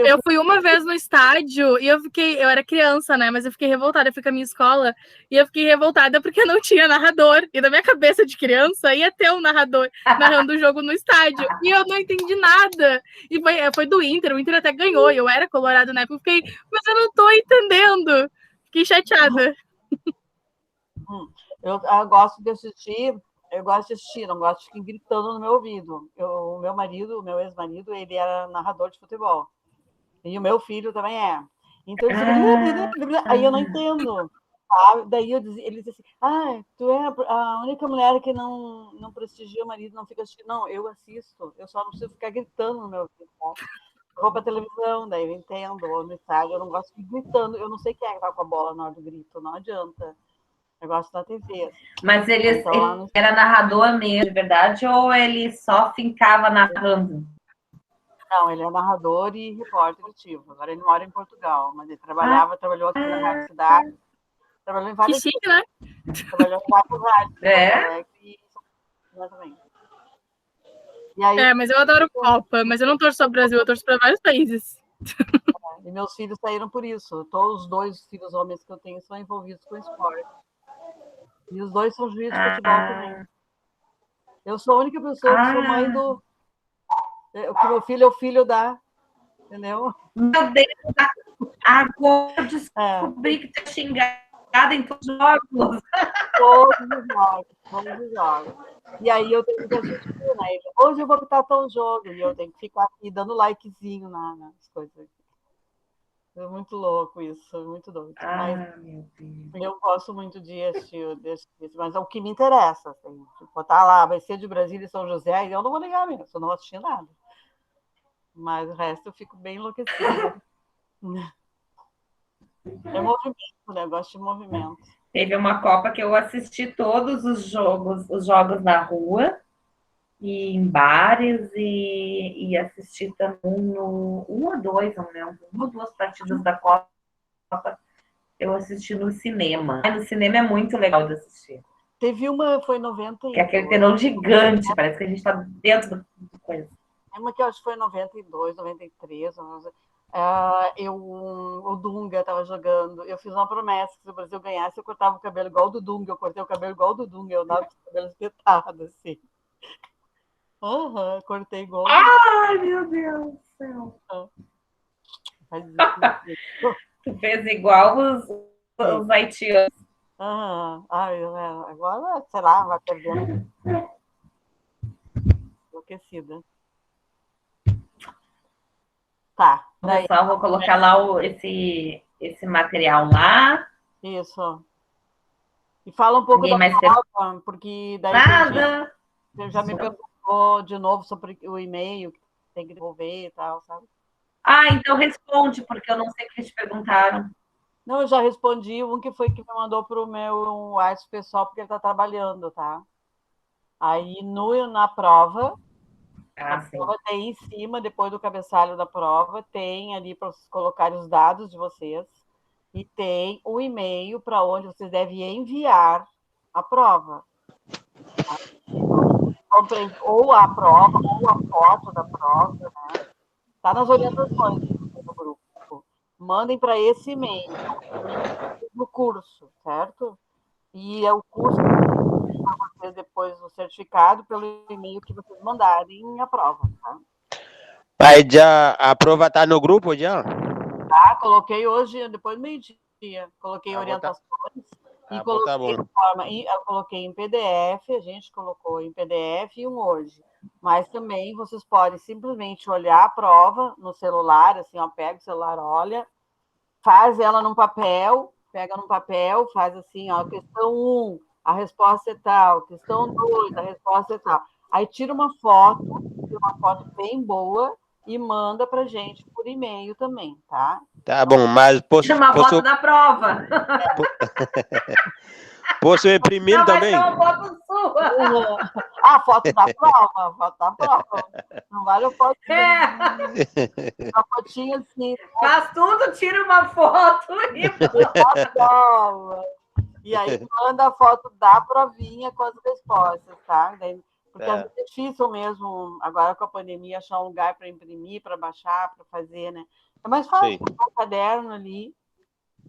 Eu fui uma vez no estádio e eu era criança, né? Mas eu fiquei revoltada, eu fui com a minha escola e eu fiquei revoltada porque não tinha narrador. E na minha cabeça de criança ia ter um narrador narrando o jogo no estádio. E eu não entendi nada. E foi do Inter, o Inter até ganhou. E eu era colorado na época, eu fiquei, mas eu não tô entendendo. Fiquei chateada. Eu gosto de assistir. Eu gosto de assistir, não gosto de ficar gritando no meu ouvido. O meu ex-marido, ele era narrador de futebol. E o meu filho também é. Então, aí eu não entendo. Daí ele diz assim, tu é a única mulher que não prestigia o marido, não fica assistindo. Não, eu assisto. Eu só não preciso ficar gritando no meu ouvido. Tá? Eu vou para televisão, daí eu entendo. Ou no estádio, eu não gosto de gritando. Eu não sei quem é que tá com a bola na hora do grito. Não adianta. Eu gosto da TV. Mas ele era narrador mesmo, de verdade, ou ele só ficava narrando? Não, ele é narrador e repórter ativo. Agora ele mora em Portugal, mas ele trabalhou aqui na Rádio Cidade. Trabalhou em várias... Que chique, né? Trabalhou em várias rádios. E aí, mas eu adoro Copa, mas eu não torço só pro Brasil, eu torço para vários países. E meus filhos saíram por isso. Todos os 2 filhos homens que eu tenho são envolvidos com esporte. E os 2 são juízes de futebol também. Eu sou a única pessoa que sou mãe do... que meu filho é o filho da... Entendeu? Meu Deus! Agora eu descobri que tá xingada em todos os jogos. Todos os jogos. E aí eu tenho que assistir, né? Hoje eu vou apitar tal jogo. E eu tenho que ficar aqui dando likezinho nas coisas. É muito louco isso, muito doido. Mas eu gosto muito de assistir, mas é o que me interessa. Assim, botar lá, vai ser de Brasília e São José, e eu não vou ligar mesmo, eu não vou assistir nada. Mas o resto eu fico bem enlouquecida. É movimento, né? Eu gosto de movimento. Teve uma Copa que eu assisti todos os jogos na rua, e em bares, e assisti também um ou dois, não lembro, 1 ou 2 partidas da Copa, eu assisti no cinema. No cinema é muito legal de assistir. Teve uma, foi 90. Que é aquele telão gigante, parece que a gente está dentro do coisa. Tem uma que eu acho que foi 92, 93, o Dunga estava jogando, eu fiz uma promessa que se o Brasil ganhasse, eu cortava o cabelo igual do Dunga, eu cortei o cabelo igual do Dunga, eu dava o cabelo espetado, assim. Cortei igual. Ai, meu Deus do céu. Tu fez igual os haitianos. Agora, sei lá, vai perdendo. Enlouquecida. Tá. Pessoal, vou colocar lá esse esse material lá. Isso. E fala um pouco da prova, porque daí você já me perguntou de novo sobre o e-mail que tem que devolver e tal, sabe? Ah, então responde, porque eu não sei o que eles te perguntaram. Não, eu já respondi um que foi que me mandou para o meu WhatsApp pessoal, porque ele está trabalhando, tá? Aí na prova, prova tem em cima, depois do cabeçalho da prova, tem ali para vocês colocarem os dados de vocês e tem o e-mail para onde vocês devem enviar a prova. Tá? Ou a prova, ou a foto da prova, né? Tá nas orientações do grupo. Mandem para esse e-mail no curso, certo? E é o curso para vocês depois o certificado pelo e-mail que vocês mandarem a prova, tá? Aí já a prova tá no grupo já? Tá, coloquei hoje, depois do meio-dia, coloquei orientações e coloquei eu coloquei em PDF, a gente colocou em PDF e um hoje. Mas também vocês podem simplesmente olhar a prova no celular, assim, ó, pega o celular, olha, faz ela num papel, pega num papel, faz assim, ó, questão 1, a resposta é tal, questão 2, a resposta é tal. Aí tira uma foto bem boa e manda pra gente por e-mail também, tá? Tá bom, mas posso... Tira uma foto da prova. Posso imprimir não, também? Não, vai ser uma foto sua. Ah, foto da prova, foto da prova. Não vale a foto. Uma fotinha assim. Faz tudo, tira uma foto e prova. E aí manda a foto da provinha com as respostas, tá? Porque às vezes é difícil mesmo, agora com a pandemia, achar um lugar para imprimir, para baixar, para fazer, né? É mais fácil pegar um caderno ali.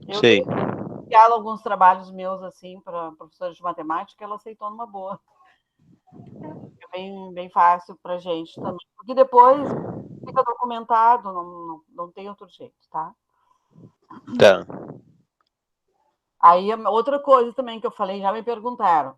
Eu tenho alguns trabalhos meus, assim, para professores de matemática, ela aceitou numa boa. É bem fácil para a gente também. Porque depois fica documentado, não tem outro jeito, tá? Tá. Aí, outra coisa também que eu falei, já me perguntaram.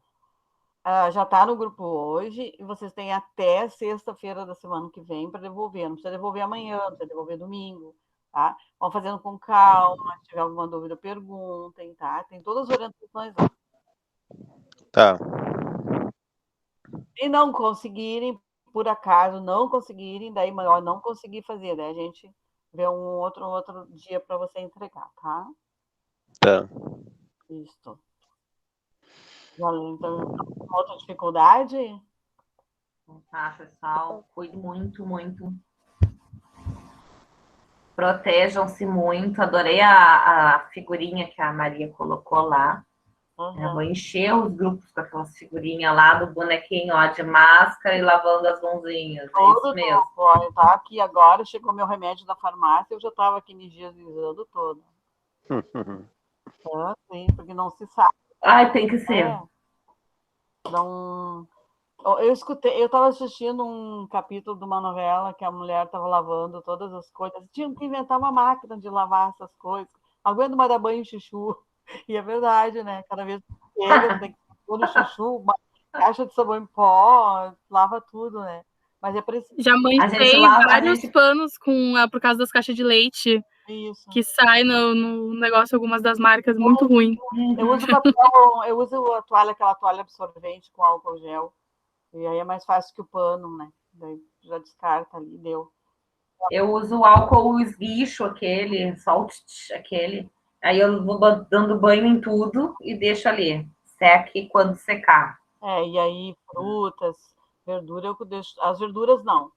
Já está no grupo hoje e vocês têm até sexta-feira da semana que vem para devolver. Não precisa devolver amanhã, não precisa devolver domingo, tá? Vão fazendo com calma. Se tiver alguma dúvida, perguntem, tá? Tem todas as orientações lá. Tá. Se não conseguirem, por acaso não conseguirem, daí maior não conseguir fazer, daí a gente vê um outro dia para você entregar, tá? Tá. Isso. Então, outra dificuldade? Tá, pessoal, cuide muito, muito. Protejam-se muito. Adorei a figurinha que a Maria colocou lá. Eu vou encher os grupos com aquelas figurinhas lá do bonequinho, ó, de máscara e lavando as mãozinhas. É isso mesmo. Tá aqui agora, chegou meu remédio da farmácia, eu já estava aqui me higienizando todo. Sim, porque não se sabe. Ai, tem que ser. Então, eu estava assistindo um capítulo de uma novela que a mulher estava lavando todas as coisas. Tinha que inventar uma máquina de lavar essas coisas. Não aguento mais dar banho em chuchu. E é verdade, né? Cada vez que chega, tem que pôr no chuchu, uma caixa de sabão em pó, lava tudo, né? Mas é preciso. Já manchei vários panos por causa das caixas de leite. Isso. Que sai no negócio algumas das marcas, muito ruim. Eu uso papel, eu uso a toalha, aquela toalha absorvente com álcool gel. E aí é mais fácil que o pano, né? Daí já descarta ali, deu. Eu uso o álcool esguicho, aquele, só aquele. Aí eu vou dando banho em tudo e deixo ali. Seque quando secar. E aí frutas, verdura eu deixo. As verduras não.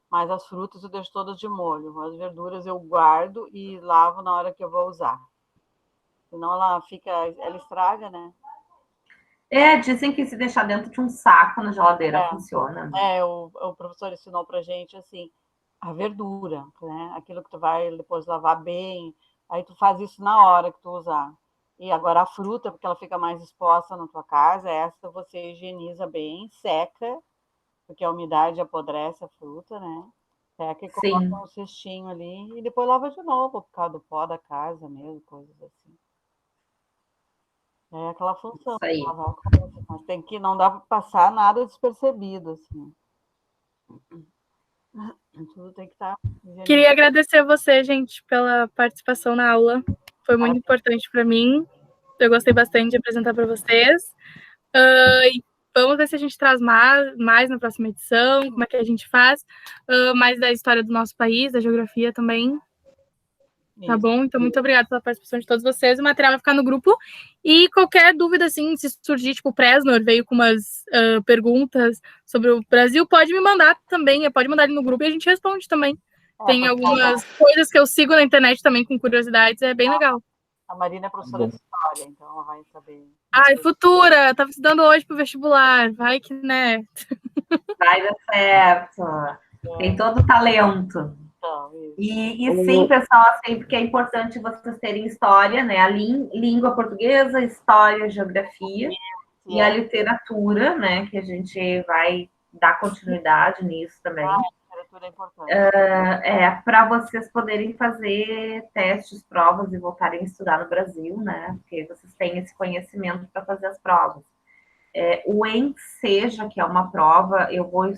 Mas as frutas eu deixo todas de molho. As verduras eu guardo e lavo na hora que eu vou usar. Senão ela estraga, né? Dizem que se deixar dentro de um saco na geladeira funciona. Né? O professor ensinou pra gente assim, a verdura, né? Aquilo que tu vai depois lavar bem, aí tu faz isso na hora que tu usar. E agora a fruta, porque ela fica mais exposta na tua casa, essa você higieniza bem, seca, porque a umidade apodrece a fruta, né? Seca e coloca um cestinho ali e depois lava de novo, por causa do pó da casa mesmo, coisas assim. É aquela função. Lavar, mas tem que, não dá para passar nada despercebido, assim. Tudo tem que estar... Queria agradecer você, gente, pela participação na aula. Foi muito importante para mim. Eu gostei bastante de apresentar para vocês. E vamos ver se a gente traz mais na próxima edição, como é que a gente faz, mais da história do nosso país, da geografia também. Tá bom? Então, muito obrigada pela participação de todos vocês. O material vai ficar no grupo. E qualquer dúvida, assim, se surgir, tipo, o Presnor veio com umas perguntas sobre o Brasil, pode me mandar também. Pode mandar ali no grupo e a gente responde também. Tem algumas coisas que eu sigo na internet também com curiosidades, é bem legal. A Marina é professora de história, então ela vai saber. Ai, futura! Tava estudando hoje pro vestibular. Vai que, né? Vai dar certo. Tem todo o talento. E sim, pessoal, assim, porque é importante vocês terem história, né? A língua portuguesa, história, geografia e a literatura, né? Que a gente vai dar continuidade nisso também. Literatura é importante. Para vocês poderem fazer testes, provas e voltarem a estudar no Brasil, né? Porque vocês têm esse conhecimento para fazer as provas. O Enseja, que é uma prova, eu vou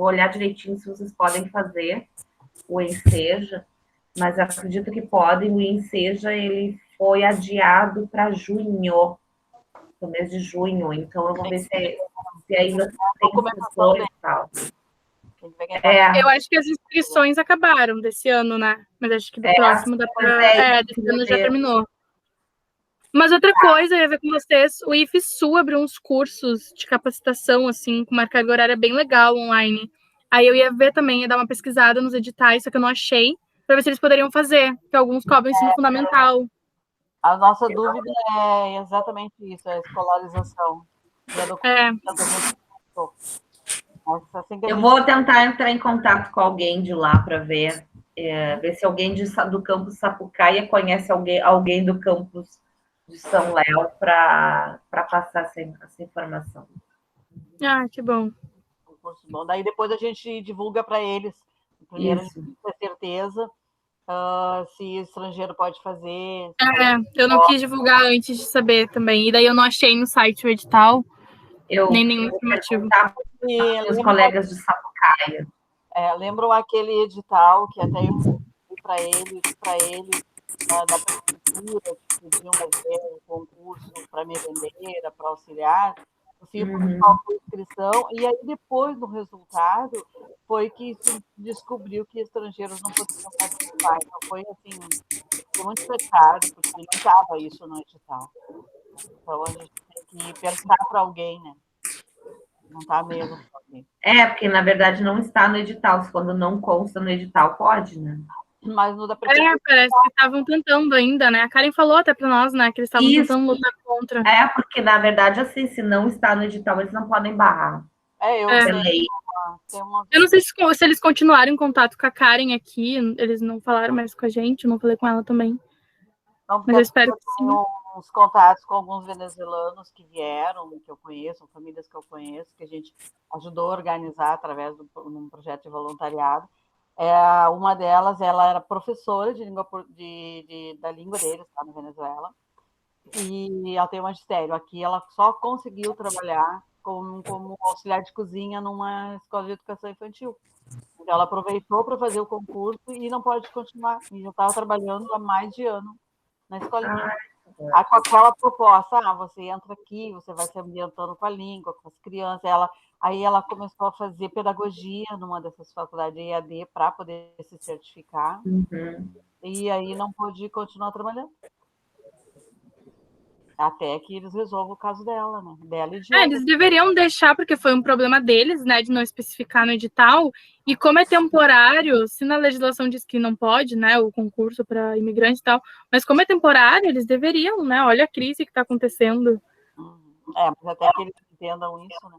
olhar direitinho se vocês podem fazer o Enseja, mas acredito que podem. O Enseja, ele foi adiado para junho, no mês de junho, então eu vou ver se ainda tem inscrições e tal. Eu acho que as inscrições acabaram desse ano, né? Mas acho que do próximo dá pra... desse ano já terminou. Mas outra coisa, eu ia ver com vocês, o IFSU abriu uns cursos de capacitação, assim, com uma carga horária bem legal online. Aí eu ia ver também, ia dar uma pesquisada nos editais, só que eu não achei, para ver se eles poderiam fazer, que alguns cobram ensino fundamental. A nossa dúvida é exatamente isso, a escolarização. Eu vou tentar entrar em contato com alguém de lá para ver se alguém do campus Sapucaia conhece alguém do campus de São Léo para passar essa informação. Ah, que bom. Bom, daí depois a gente divulga para eles. Primeiro a gente tem que ter certeza se estrangeiro pode fazer. Eu não quis divulgar antes de saber também. E daí eu não achei no site o edital, nem nenhum informativo. Os colegas de Sapucaia. Lembram aquele edital que até eu fui para eles da prefeitura, que pediam fazer um concurso para merendeira, para auxiliar. Eu fiz a inscrição, e aí depois do resultado foi que se descobriu que estrangeiros não podiam participar. Então foi assim, muito fechado, porque não estava isso no edital. Então a gente tem que pensar para alguém, né? Não está mesmo. Porque na verdade não está no edital. Quando não consta no edital, pode, né? Mas no da prefeitura... parece que estavam tentando ainda, né? A Karen falou até para nós, né? Que eles estavam tentando lutar contra. Porque na verdade, assim, se não está no edital, eles não podem barrar. Eu não sei se eles continuaram em contato com a Karen aqui, eles não falaram mais com a gente, eu não falei com ela também. Não, mas eu espero que sim. Uns contatos com alguns venezuelanos que vieram, que eu conheço, famílias que eu conheço, que a gente ajudou a organizar através de um projeto de voluntariado. Uma delas, ela era professora de da língua deles, lá na Venezuela, e ela tem um magistério. Aqui ela só conseguiu trabalhar como auxiliar de cozinha numa escola de educação infantil. Então, ela aproveitou para fazer o concurso e não pode continuar. E já estava trabalhando há mais de ano na escolinha. Com aquela proposta, você entra aqui, você vai se ambientando com a língua, com as crianças. Aí ela começou a fazer pedagogia numa dessas faculdades de EAD para poder se certificar. E aí não pôde continuar trabalhando. Até que eles resolvam o caso dela, né? Dela e de eles deveriam deixar, porque foi um problema deles, né? De não especificar no edital. E como é temporário, se na legislação diz que não pode, né? O concurso para imigrantes e tal. Mas como é temporário, eles deveriam, né? Olha a crise que está acontecendo. Mas até que eles entendam isso, né?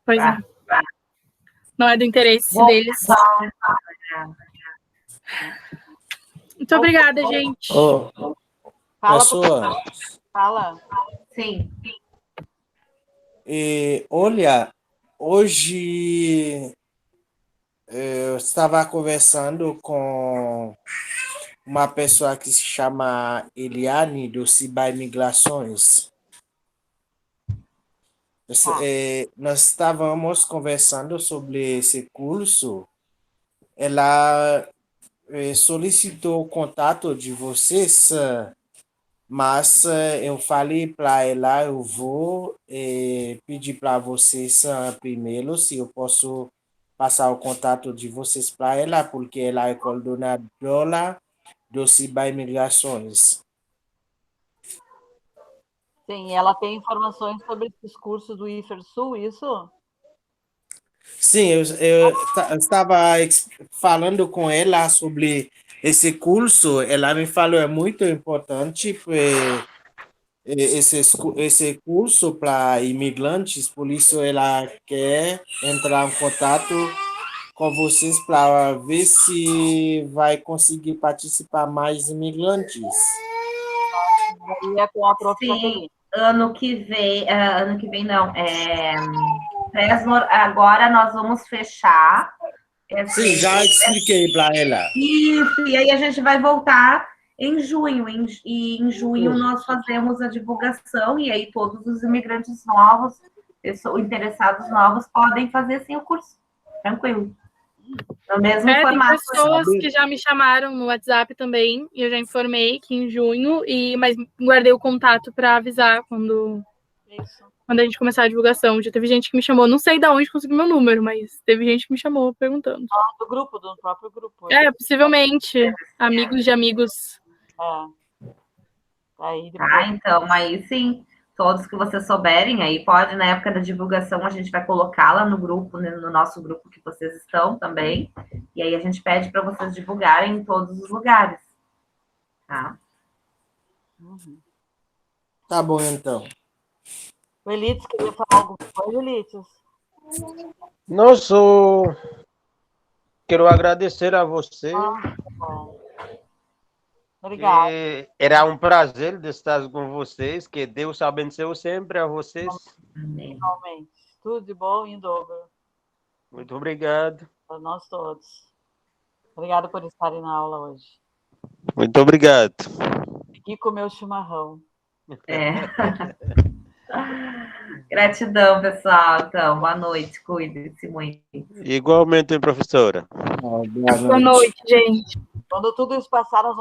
Pois é. Não é do interesse deles. Muito obrigada, gente. Fala. Sim. Olha, hoje eu estava conversando com uma pessoa que se chama Eliane, do Cibai Migrações. Nós estávamos conversando sobre esse curso. Ela solicitou o contato de vocês, mas eu falei para ela, eu vou pedir para vocês primeiro se eu posso passar o contato de vocês para ela, porque ela é coordenadora do CIBA Imigrações. Sim, ela tem informações sobre esses cursos do IFERSUL, isso? Sim, eu estava falando com ela sobre esse curso. Ela me falou é muito importante esse curso para imigrantes, por isso ela quer entrar em contato com vocês para ver se vai conseguir participar mais imigrantes. E é com a prof. Sim, ano que vem não, Fresnor, agora nós vamos fechar. Sim, já expliquei para ela. Isso, e aí a gente vai voltar em junho, e em junho nós fazemos a divulgação, e aí todos os imigrantes novos, interessados novos, podem fazer sim o curso, tranquilo. No mesmo formato. Tem pessoas que já me chamaram no WhatsApp também, e eu já informei que em junho, mas guardei o contato para avisar quando a gente começar a divulgação. Já teve gente que me chamou, não sei de onde conseguiu meu número, mas teve gente que me chamou perguntando. Do grupo, do próprio grupo. Possivelmente, amigos de amigos. Então, aí sim, todos que vocês souberem, aí pode, na época da divulgação, a gente vai colocá-la no grupo, no nosso grupo que vocês estão também, e aí a gente pede para vocês divulgarem em todos os lugares. Tá? Tá bom, então. O Elites, queria falar alguma coisa, Elites? Não, só quero agradecer a você. Tá bom. Obrigada. Era um prazer de estar com vocês. Que Deus abençoe sempre a vocês. Amém. Realmente. Tudo de bom e em dobro. Muito obrigado. Para nós todos. Obrigada por estarem na aula hoje. Muito obrigado. Aqui comer o chimarrão. Gratidão, pessoal. Então, boa noite. Cuide-se muito. Igualmente, professora. Boa noite, gente. Quando tudo isso passar, nós vamos